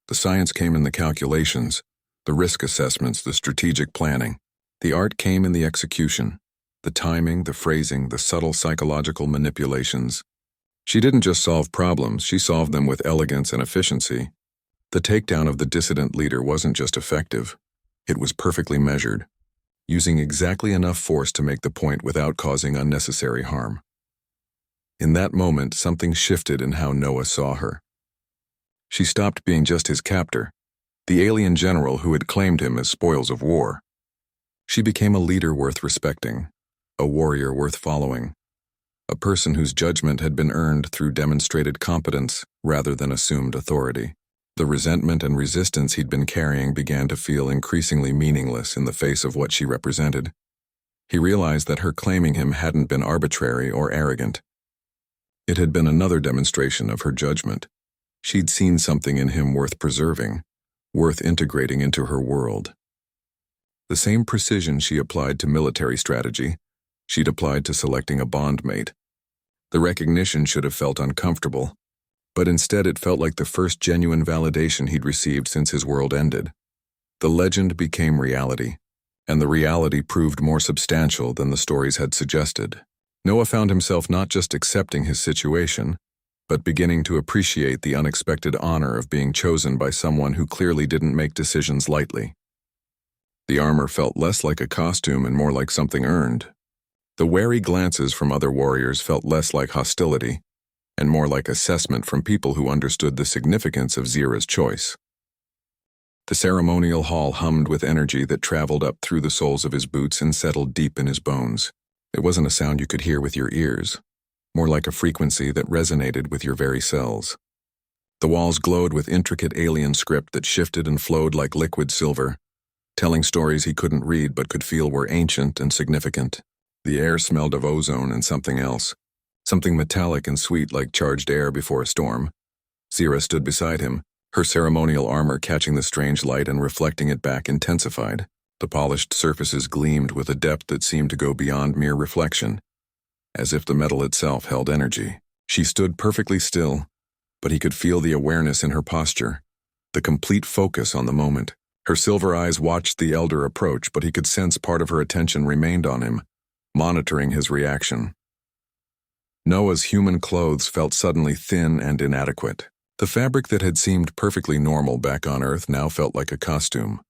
[SPEAKER 1] The science came in the calculations, the risk assessments, the strategic planning. The art came in the execution, the timing, the phrasing, the subtle psychological manipulations. She didn't just solve problems, she solved them with elegance and efficiency. The takedown of the dissident leader wasn't just effective, it was perfectly measured, using exactly enough force to make the point without causing unnecessary harm. In that moment, something shifted in how Noah saw her. She stopped being just his captor, the alien general who had claimed him as spoils of war. She became a leader worth respecting, a warrior worth following, a person whose judgment had been earned through demonstrated competence rather than assumed authority. The resentment and resistance he'd been carrying began to feel increasingly meaningless in the face of what she represented. He realized that her claiming him hadn't been arbitrary or arrogant. It had been another demonstration of her judgment. She'd seen something in him worth preserving, worth integrating into her world. The same precision she applied to military strategy, she'd applied to selecting a bondmate. The recognition should have felt uncomfortable, but instead it felt like the first genuine validation he'd received since his world ended. The legend became reality, and the reality proved more substantial than the stories had suggested. Noah found himself not just accepting his situation, but beginning to appreciate the unexpected honor of being chosen by someone who clearly didn't make decisions lightly. The armor felt less like a costume and more like something earned. The wary glances from other warriors felt less like hostility and more like assessment from people who understood the significance of Zira's choice. The ceremonial hall hummed with energy that traveled up through the soles of his boots and settled deep in his bones. It wasn't a sound you could hear with your ears, more like a frequency that resonated with your very cells. The walls glowed with intricate alien script that shifted and flowed like liquid silver, telling stories he couldn't read but could feel were ancient and significant. The air smelled of ozone and something else, something metallic and sweet like charged air before a storm. Zira stood beside him, her ceremonial armor catching the strange light and reflecting it back intensified. The polished surfaces gleamed with a depth that seemed to go beyond mere reflection, as if the metal itself held energy. She stood perfectly still, but he could feel the awareness in her posture, the complete focus on the moment. Her silver eyes watched the elder approach, but he could sense part of her attention remained on him, monitoring his reaction. Noah's human clothes felt suddenly thin and inadequate. The fabric that had seemed perfectly normal back on Earth now felt like a costume,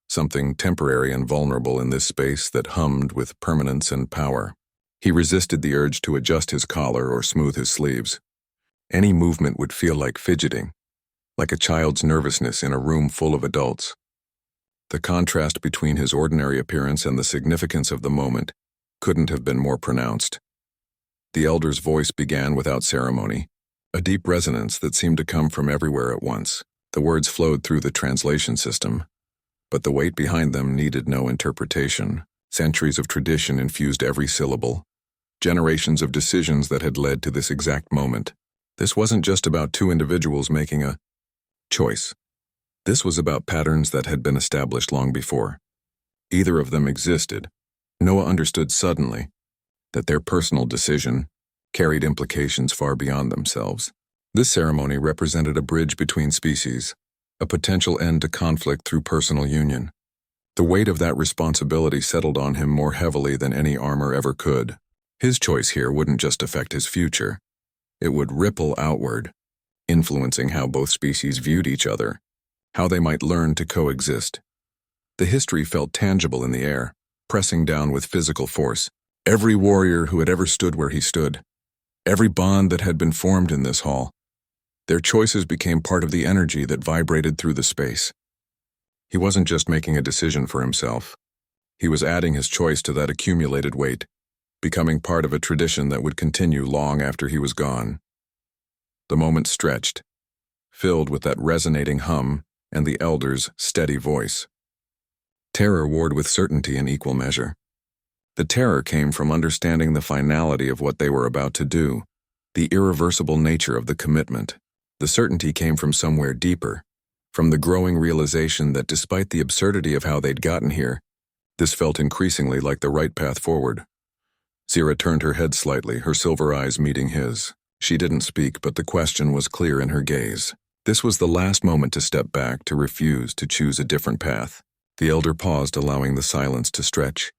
[SPEAKER 1] something temporary and vulnerable in this space that hummed with permanence and power. He resisted the urge to adjust his collar or smooth his sleeves. Any movement would feel like fidgeting, like a child's nervousness in a room full of adults. The contrast between his ordinary appearance and the significance of the moment couldn't have been more pronounced. The elder's voice began without ceremony, a deep resonance that seemed to come from everywhere at once. The words flowed through the translation system, but the weight behind them needed no interpretation. Centuries of tradition infused every syllable, generations of decisions that had led to this exact moment. This wasn't just about two individuals making a choice. This was about patterns that had been established long before. Either of them existed. Noah understood suddenly that their personal decision carried implications far beyond themselves. This ceremony represented a bridge between species, a potential end to conflict through personal union. The weight of that responsibility settled on him more heavily than any armor ever could. His choice here wouldn't just affect his future. It would ripple outward, influencing how both species viewed each other, how they might learn to coexist. The history felt tangible in the air, pressing down with physical force. Every warrior who had ever stood where he stood, every bond that had been formed in this hall, their choices became part of the energy that vibrated through the space. He wasn't just making a decision for himself. He was adding his choice to that accumulated weight, becoming part of a tradition that would continue long after he was gone. The moment stretched, filled with that resonating hum and the elder's steady voice. Terror warred with certainty in equal measure. The terror came from understanding the finality of what they were about to do, the irreversible nature of the commitment. The certainty came from somewhere deeper, from the growing realization that despite the absurdity of how they'd gotten here, this felt increasingly like the right path forward. Zira turned her head slightly, her silver eyes meeting his. She didn't speak, but the question was clear in her gaze. This was the last moment to step back, to refuse, to choose a different path. The elder paused, allowing the silence to stretch,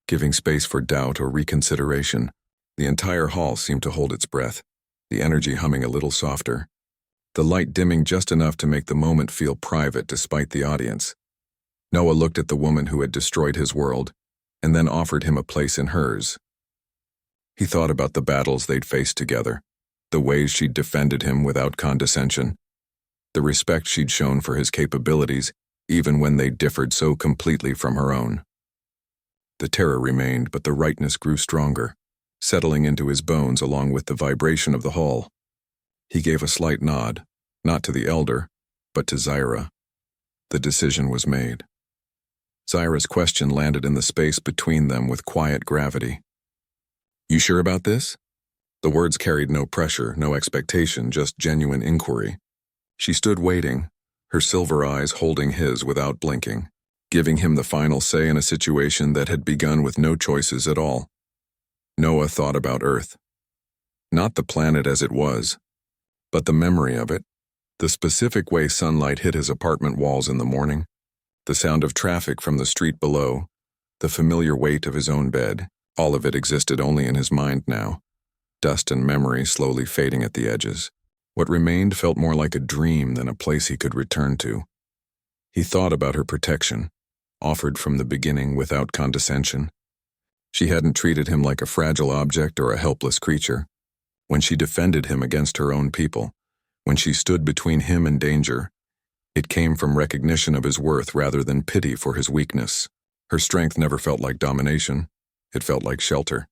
[SPEAKER 1] giving space for doubt or reconsideration. The entire hall seemed to hold its breath, the energy humming a little softer, the light dimming just enough to make the moment feel private despite the audience. Noah looked at the woman who had destroyed his world, and then offered him a place in hers. He thought about the battles they'd faced together, the ways she'd defended him without condescension, the respect she'd shown for his capabilities, even when they differed so completely from her own. The terror remained, but the rightness grew stronger, settling into his bones along with the vibration of the hall. He gave a slight nod, not to the elder, but to Zira. The decision was made. Zira's question landed in the space between them with quiet gravity. "You sure about this?" The words carried no pressure, no expectation, just genuine inquiry. She stood waiting, her silver eyes holding his without blinking, giving him the final say in a situation that had begun with no choices at all. Noah thought about Earth. Not the planet as it was, but the memory of it, the specific way sunlight hit his apartment walls in the morning, the sound of traffic from the street below, the familiar weight of his own bed. All of it existed only in his mind now. dust and memory slowly fading at the edges. What remained felt more like a dream than a place he could return to. He thought about her protection, offered from the beginning without condescension. She hadn't treated him like a fragile object or a helpless creature. When she defended him against her own people, when she stood between him and danger, it came from recognition of his worth rather than pity for his weakness. Her strength never felt like domination. It felt like shelter.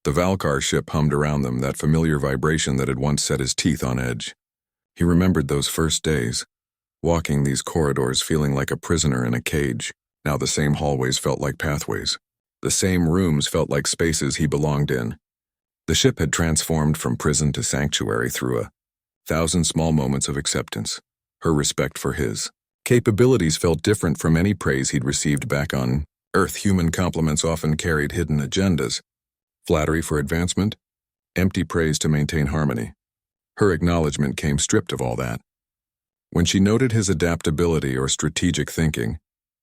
[SPEAKER 1] The Valkar ship hummed around them, that familiar vibration that had once set his teeth on edge. He remembered those first days, walking these corridors feeling like a prisoner in a cage. Now the same hallways felt like pathways. The same rooms felt like spaces he belonged in. The ship had transformed from prison to sanctuary through 1,000 small moments of acceptance. Her respect for his capabilities felt different from any praise he'd received back on Earth. Human compliments often carried hidden agendas. Flattery for advancement, empty praise to maintain harmony. Her acknowledgement came stripped of all that. When she noted his adaptability or strategic thinking,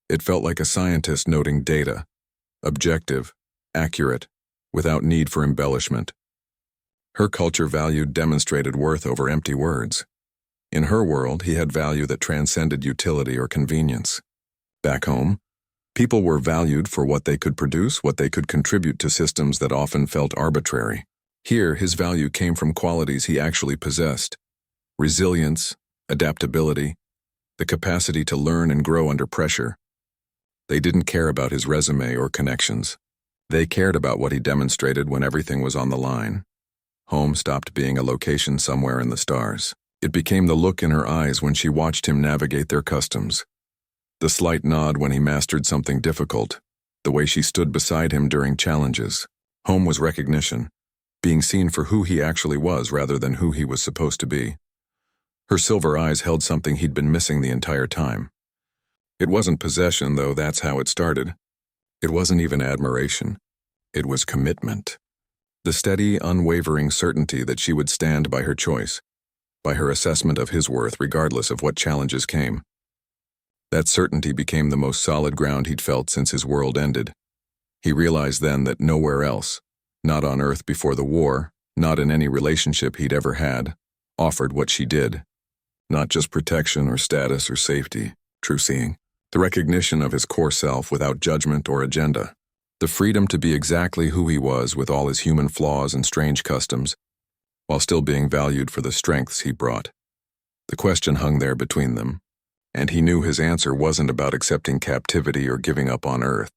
[SPEAKER 1] it felt like a scientist noting data, objective, accurate, without need for embellishment. Her culture valued demonstrated worth over empty words. In her world, he had value that transcended utility or convenience. Back home, people were valued for what they could produce, what they could contribute to systems that often felt arbitrary. Here, his value came from qualities he actually possessed: resilience, adaptability, the capacity to learn and grow under pressure. They didn't care about his resume or connections. They cared about what he demonstrated when everything was on the line. Home stopped being a location somewhere in the stars. It became the look in her eyes when she watched him navigate their customs. The slight nod when he mastered something difficult. The way she stood beside him during challenges. Home was recognition, being seen for who he actually was rather than who he was supposed to be. Her silver eyes held something he'd been missing the entire time. It wasn't possession, though that's how it started. It wasn't even admiration. It was commitment. The steady, unwavering certainty that she would stand by her choice, by her assessment of his worth regardless of what challenges came. That certainty became the most solid ground he'd felt since his world ended. He realized then that nowhere else, not on Earth before the war, not in any relationship he'd ever had, offered what she did. Not just protection or status or safety, true seeing. The recognition of his core self without judgment or agenda. The freedom to be exactly who he was with all his human flaws and strange customs, while still being valued for the strengths he brought. The question hung there between them, and he knew his answer wasn't about accepting captivity or giving up on Earth.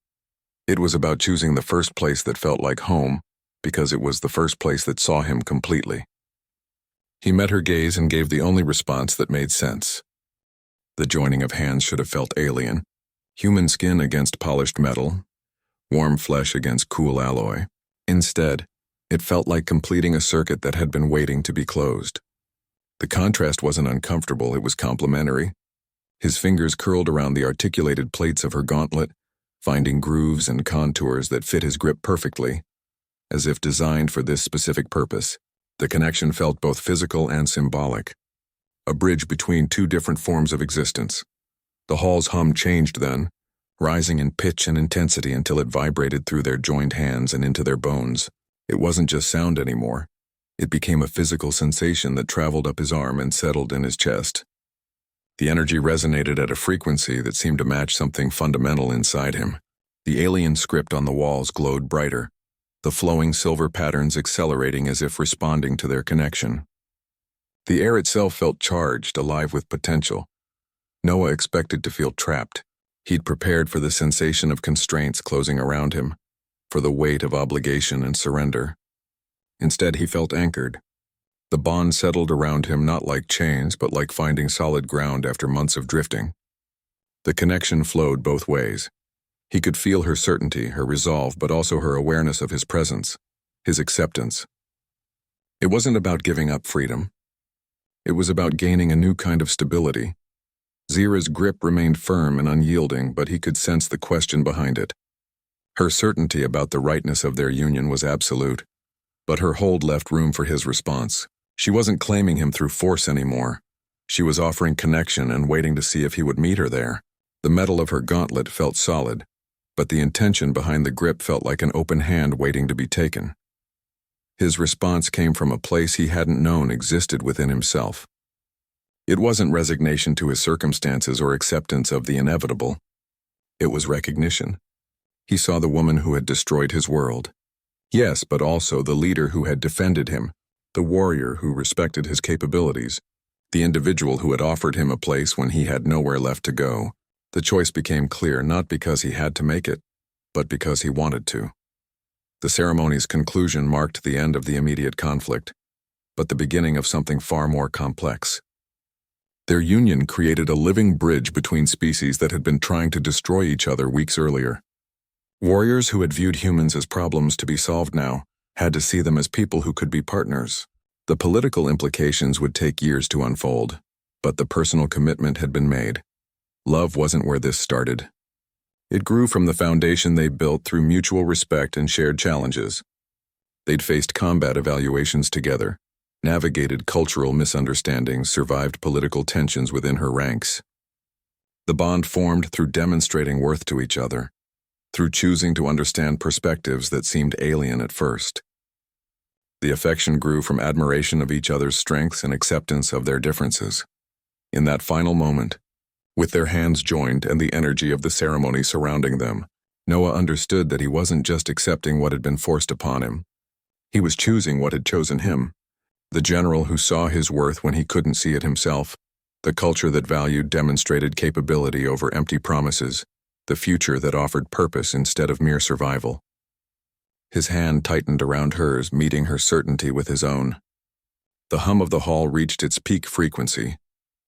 [SPEAKER 1] It was about choosing the first place that felt like home, because it was the first place that saw him completely. He met her gaze and gave the only response that made sense. The joining of hands should have felt alien. Human skin against polished metal, warm flesh against cool alloy. Instead, it felt like completing a circuit that had been waiting to be closed. The contrast wasn't uncomfortable, it was complementary. His fingers curled around the articulated plates of her gauntlet, finding grooves and contours that fit his grip perfectly, as if designed for this specific purpose. The connection felt both physical and symbolic. A bridge between two different forms of existence. The hall's hum changed then, rising in pitch and intensity until it vibrated through their joined hands and into their bones. It wasn't just sound anymore. It became a physical sensation that traveled up his arm and settled in his chest. The energy resonated at a frequency that seemed to match something fundamental inside him. The alien script on the walls glowed brighter, the flowing silver patterns accelerating as if responding to their connection. The air itself felt charged, alive with potential. Noah expected to feel trapped. He'd prepared for the sensation of constraints closing around him, for the weight of obligation and surrender. Instead, he felt anchored. The bond settled around him not like chains, but like finding solid ground after months of drifting. The connection flowed both ways. He could feel her certainty, her resolve, but also her awareness of his presence, his acceptance. It wasn't about giving up freedom. It was about gaining a new kind of stability. Zira's grip remained firm and unyielding, but he could sense the question behind it. Her certainty about the rightness of their union was absolute, but her hold left room for his response. She wasn't claiming him through force anymore. She was offering connection and waiting to see if he would meet her there. The metal of her gauntlet felt solid, but the intention behind the grip felt like an open hand waiting to be taken. His response came from a place he hadn't known existed within himself. It wasn't resignation to his circumstances or acceptance of the inevitable. It was recognition. He saw the woman who had destroyed his world. Yes, but also the leader who had defended him, the warrior who respected his capabilities, the individual who had offered him a place when he had nowhere left to go. The choice became clear not because he had to make it, but because he wanted to. The ceremony's conclusion marked the end of the immediate conflict, but the beginning of something far more complex. Their union created a living bridge between species that had been trying to destroy each other weeks earlier. Warriors who had viewed humans as problems to be solved now had to see them as people who could be partners. The political implications would take years to unfold, but the personal commitment had been made. Love wasn't where this started. It grew from the foundation they built through mutual respect and shared challenges. They'd faced combat evaluations together, navigated cultural misunderstandings, survived political tensions within her ranks. The bond formed through demonstrating worth to each other, through choosing to understand perspectives that seemed alien at first. The affection grew from admiration of each other's strengths and acceptance of their differences. In that final moment, with their hands joined and the energy of the ceremony surrounding them, Noah understood that he wasn't just accepting what had been forced upon him. He was choosing what had chosen him. The general who saw his worth when he couldn't see it himself, the culture that valued demonstrated capability over empty promises, the future that offered purpose instead of mere survival. His hand tightened around hers, meeting her certainty with his own. The hum of the hall reached its peak frequency,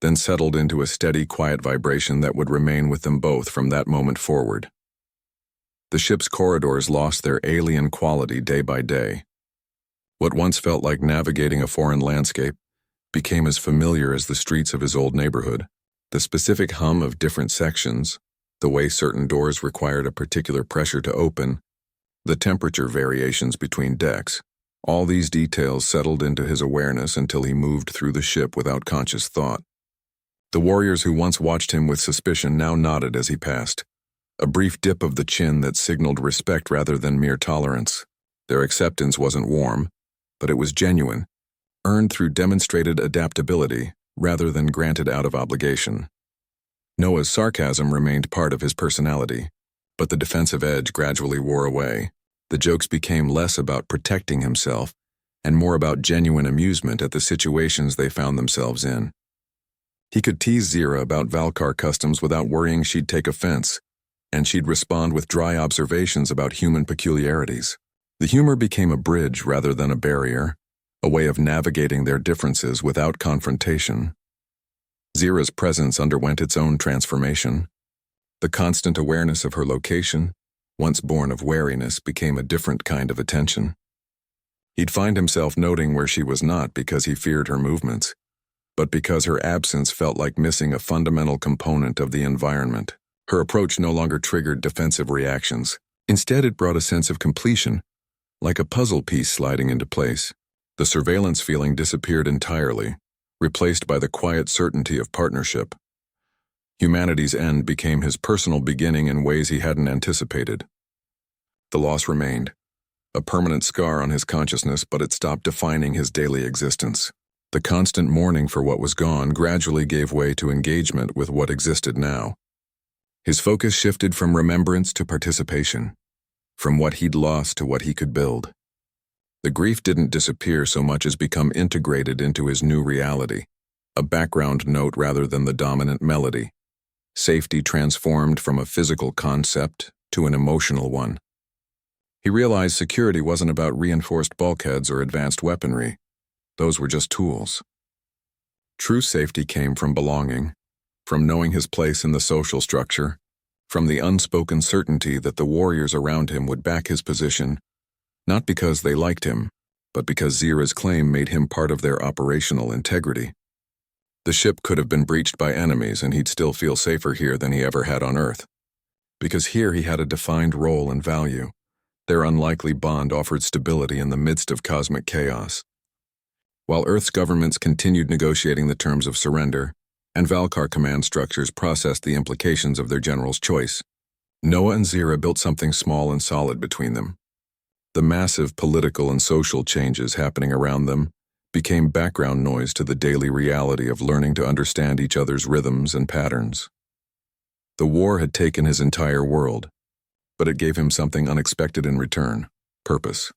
[SPEAKER 1] then settled into a steady, quiet vibration that would remain with them both from that moment forward. The ship's corridors lost their alien quality day by day. What once felt like navigating a foreign landscape became as familiar as the streets of his old neighborhood. The specific hum of different sections, the way certain doors required a particular pressure to open, the temperature variations between decks, all these details settled into his awareness until he moved through the ship without conscious thought. The warriors who once watched him with suspicion now nodded as he passed, a brief dip of the chin that signaled respect rather than mere tolerance. Their acceptance wasn't warm, but it was genuine, earned through demonstrated adaptability rather than granted out of obligation. Noah's sarcasm remained part of his personality, but the defensive edge gradually wore away. The jokes became less about protecting himself and more about genuine amusement at the situations they found themselves in. He could tease Zira about Valkar customs without worrying she'd take offense, and she'd respond with dry observations about human peculiarities. The humor became a bridge rather than a barrier, a way of navigating their differences without confrontation. Zira's presence underwent its own transformation. The constant awareness of her location, once born of wariness, became a different kind of attention. He'd find himself noting where she was not because he feared her movements, but because her absence felt like missing a fundamental component of the environment. Her approach no longer triggered defensive reactions. Instead, it brought a sense of completion, like a puzzle piece sliding into place. The surveillance feeling disappeared entirely, replaced by the quiet certainty of partnership. Humanity's end became his personal beginning in ways he hadn't anticipated. The loss remained, a permanent scar on his consciousness, but it stopped defining his daily existence. The constant mourning for what was gone gradually gave way to engagement with what existed now. His focus shifted from remembrance to participation, from what he'd lost to what he could build. The grief didn't disappear so much as become integrated into his new reality, a background note rather than the dominant melody. Safety transformed from a physical concept to an emotional one. He realized security wasn't about reinforced bulkheads or advanced weaponry. Those were just tools. True safety came from belonging, from knowing his place in the social structure, from the unspoken certainty that the warriors around him would back his position, not because they liked him, but because Zira's claim made him part of their operational integrity. The ship could have been breached by enemies and he'd still feel safer here than he ever had on Earth. Because here he had a defined role and value. Their unlikely bond offered stability in the midst of cosmic chaos. While Earth's governments continued negotiating the terms of surrender, and Valkar command structures processed the implications of their general's choice, Noah and Zira built something small and solid between them. The massive political and social changes happening around them became background noise to the daily reality of learning to understand each other's rhythms and patterns. The war had taken his entire world, but it gave him something unexpected in return: purpose.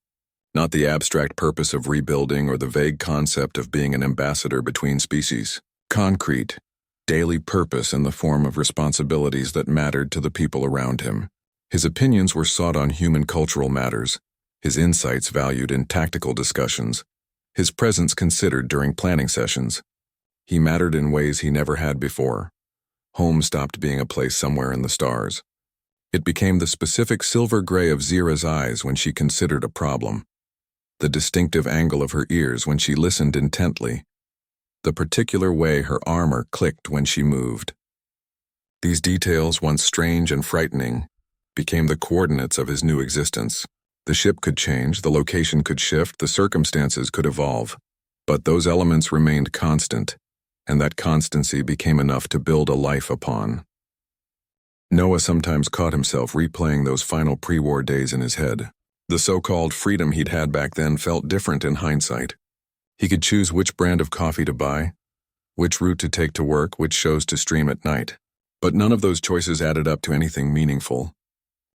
[SPEAKER 1] Not the abstract purpose of rebuilding or the vague concept of being an ambassador between species. Concrete, daily purpose in the form of responsibilities that mattered to the people around him. His opinions were sought on human cultural matters, his insights valued in tactical discussions, his presence considered during planning sessions. He mattered in ways he never had before. Home stopped being a place somewhere in the stars. It became the specific silver gray of Zira's eyes when she considered a problem, the distinctive angle of her ears when she listened intently, the particular way her armor clicked when she moved. These details, once strange and frightening, became the coordinates of his new existence. The ship could change, the location could shift, the circumstances could evolve, but those elements remained constant, and that constancy became enough to build a life upon. Noah sometimes caught himself replaying those final pre-war days in his head. The so-called freedom he'd had back then felt different in hindsight. He could choose which brand of coffee to buy, which route to take to work, which shows to stream at night. But none of those choices added up to anything meaningful.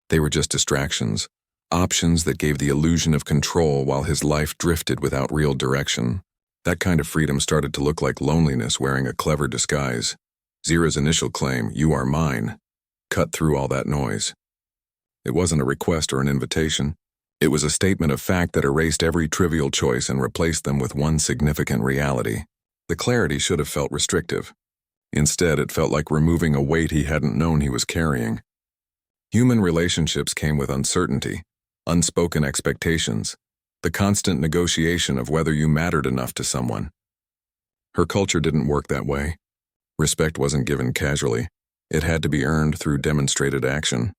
[SPEAKER 1] They were just distractions, options that gave the illusion of control while his life drifted without real direction. That kind of freedom started to look like loneliness wearing a clever disguise. Zira's initial claim, "You are mine," cut through all that noise. It wasn't a request or an invitation. It was a statement of fact that erased every trivial choice and replaced them with one significant reality. The clarity should have felt restrictive. Instead, it felt like removing a weight he hadn't known he was carrying. Human relationships came with uncertainty, unspoken expectations, the constant negotiation of whether you mattered enough to someone. Her culture didn't work that way. Respect wasn't given casually. It had to be earned through demonstrated action.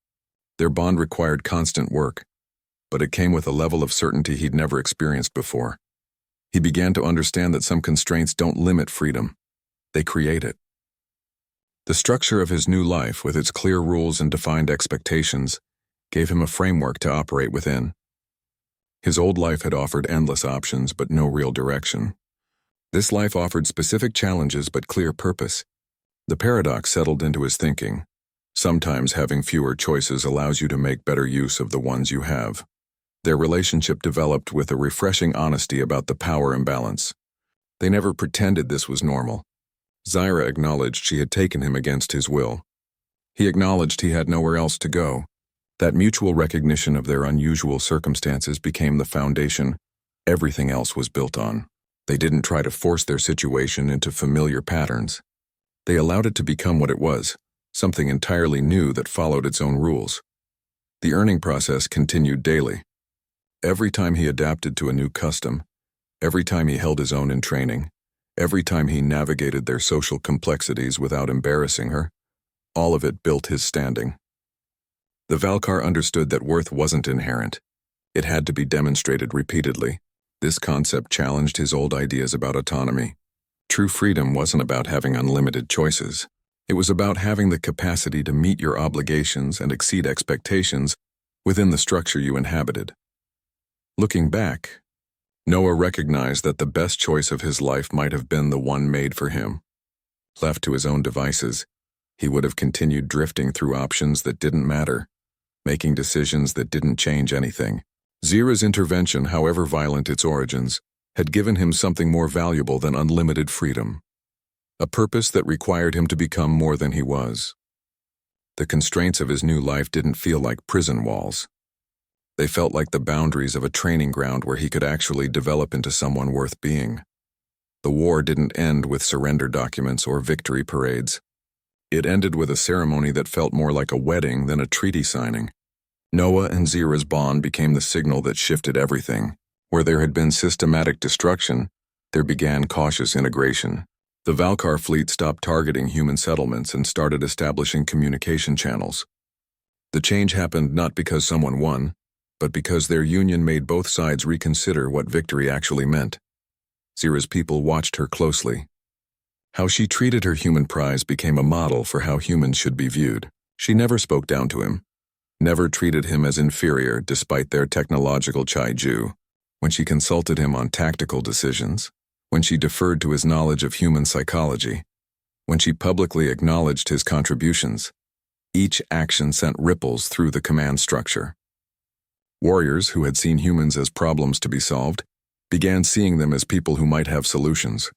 [SPEAKER 1] Their bond required constant work, but it came with a level of certainty he'd never experienced before. He began to understand that some constraints don't limit freedom. They create it. The structure of his new life, with its clear rules and defined expectations, gave him a framework to operate within. His old life had offered endless options but no real direction. This life offered specific challenges but clear purpose. The paradox settled into his thinking. Sometimes having fewer choices allows you to make better use of the ones you have. Their relationship developed with a refreshing honesty about the power imbalance. They never pretended this was normal. Zira acknowledged she had taken him against his will. He acknowledged he had nowhere else to go. That mutual recognition of their unusual circumstances became the foundation everything else was built on. They didn't try to force their situation into familiar patterns. They allowed it to become what it was, something entirely new that followed its own rules. The earning process continued daily. Every time he adapted to a new custom, every time he held his own in training, every time he navigated their social complexities without embarrassing her, all of it built his standing. The Valkar understood that worth wasn't inherent. It had to be demonstrated repeatedly. This concept challenged his old ideas about autonomy. True freedom wasn't about having unlimited choices. It was about having the capacity to meet your obligations and exceed expectations within the structure you inhabited. Looking back, Noah recognized that the best choice of his life might have been the one made for him. Left to his own devices, he would have continued drifting through options that didn't matter, making decisions that didn't change anything. Zira's intervention, however violent its origins, had given him something more valuable than unlimited freedom. A purpose that required him to become more than he was. The constraints of his new life didn't feel like prison walls. They felt like the boundaries of a training ground where he could actually develop into someone worth being. The war didn't end with surrender documents or victory parades. It ended with a ceremony that felt more like a wedding than a treaty signing. Noah and Zira's bond became the signal that shifted everything. Where there had been systematic destruction, there began cautious integration. The Valkar fleet stopped targeting human settlements and started establishing communication channels. The change happened not because someone won, but because their union made both sides reconsider what victory actually meant. Zira's people watched her closely. How she treated her human prize became a model for how humans should be viewed. She never spoke down to him, never treated him as inferior despite their technological chai-ju, when she consulted him on tactical decisions, when she deferred to his knowledge of human psychology, when she publicly acknowledged his contributions. Each action sent ripples through the command structure. Warriors who had seen humans as problems to be solved began seeing them as people who might have solutions.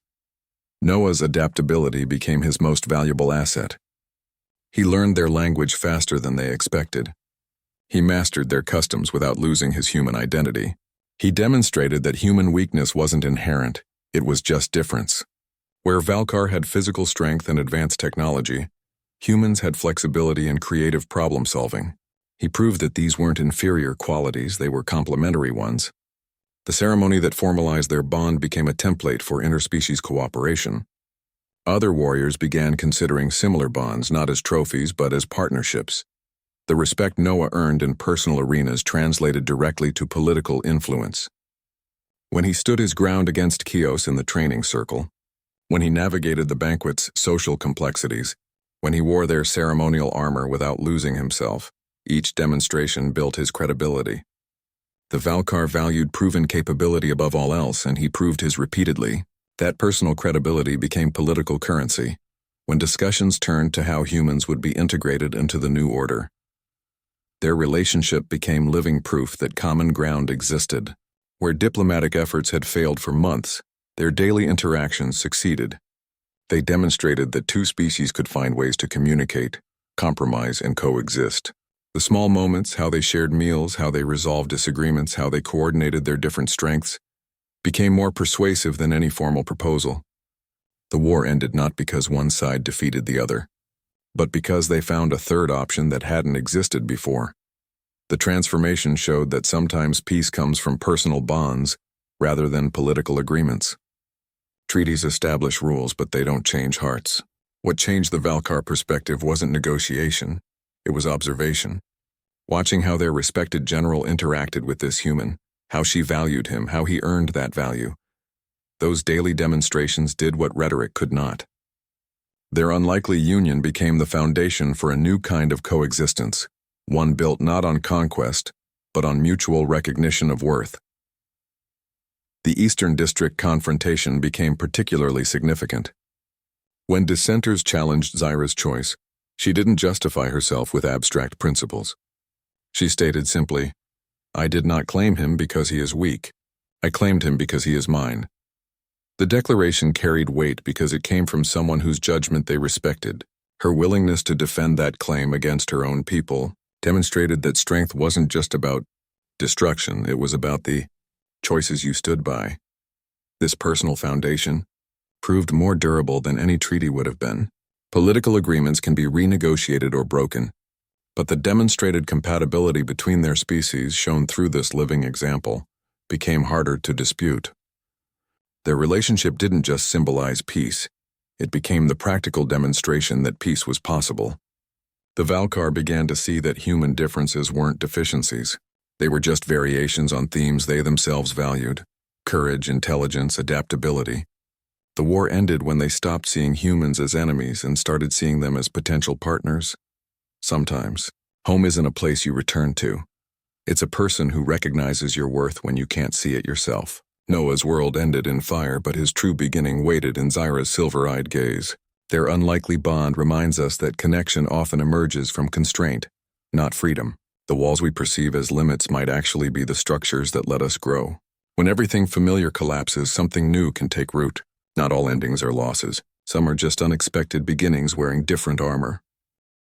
[SPEAKER 1] Noah's adaptability became his most valuable asset. He learned their language faster than they expected. He mastered their customs without losing his human identity. He demonstrated that human weakness wasn't inherent, it was just difference. Where Valkar had physical strength and advanced technology, humans had flexibility and creative problem-solving. He proved that these weren't inferior qualities, they were complementary ones. The ceremony that formalized their bond became a template for interspecies cooperation. Other warriors began considering similar bonds not as trophies but as partnerships. The respect Noah earned in personal arenas translated directly to political influence. When he stood his ground against Kios in the training circle, when he navigated the banquet's social complexities, when he wore their ceremonial armor without losing himself, each demonstration built his credibility. The Valkar valued proven capability above all else, and he proved his repeatedly. That personal credibility became political currency when discussions turned to how humans would be integrated into the new order. Their relationship became living proof that common ground existed. Where diplomatic efforts had failed for months, their daily interactions succeeded. They demonstrated that two species could find ways to communicate, compromise, and coexist. The small moments, how they shared meals, how they resolved disagreements, how they coordinated their different strengths, became more persuasive than any formal proposal. The war ended not because one side defeated the other, but because they found a third option that hadn't existed before. The transformation showed that sometimes peace comes from personal bonds rather than political agreements. Treaties establish rules, but they don't change hearts. What changed the Valkar perspective wasn't negotiation, it was observation. Watching how their respected general interacted with this human, how she valued him, how he earned that value. Those daily demonstrations did what rhetoric could not. Their unlikely union became the foundation for a new kind of coexistence, one built not on conquest, but on mutual recognition of worth. The Eastern District confrontation became particularly significant. When dissenters challenged Zyra's choice, she didn't justify herself with abstract principles. She stated simply, "I did not claim him because he is weak. I claimed him because he is mine." The declaration carried weight because it came from someone whose judgment they respected. Her willingness to defend that claim against her own people demonstrated that strength wasn't just about destruction, it was about the choices you stood by. This personal foundation proved more durable than any treaty would have been. Political agreements can be renegotiated or broken, but the demonstrated compatibility between their species shown through this living example became harder to dispute. Their relationship didn't just symbolize peace, it became the practical demonstration that peace was possible. The Valkar began to see that human differences weren't deficiencies. They were just variations on themes they themselves valued: courage, intelligence, adaptability. The war ended when they stopped seeing humans as enemies and started seeing them as potential partners. Sometimes, home isn't a place you return to. It's a person who recognizes your worth when you can't see it yourself. Noah's world ended in fire, but his true beginning waited in Zyra's silver-eyed gaze. Their unlikely bond reminds us that connection often emerges from constraint, not freedom. The walls we perceive as limits might actually be the structures that let us grow. When everything familiar collapses, something new can take root. Not all endings are losses. Some are just unexpected beginnings wearing different armor.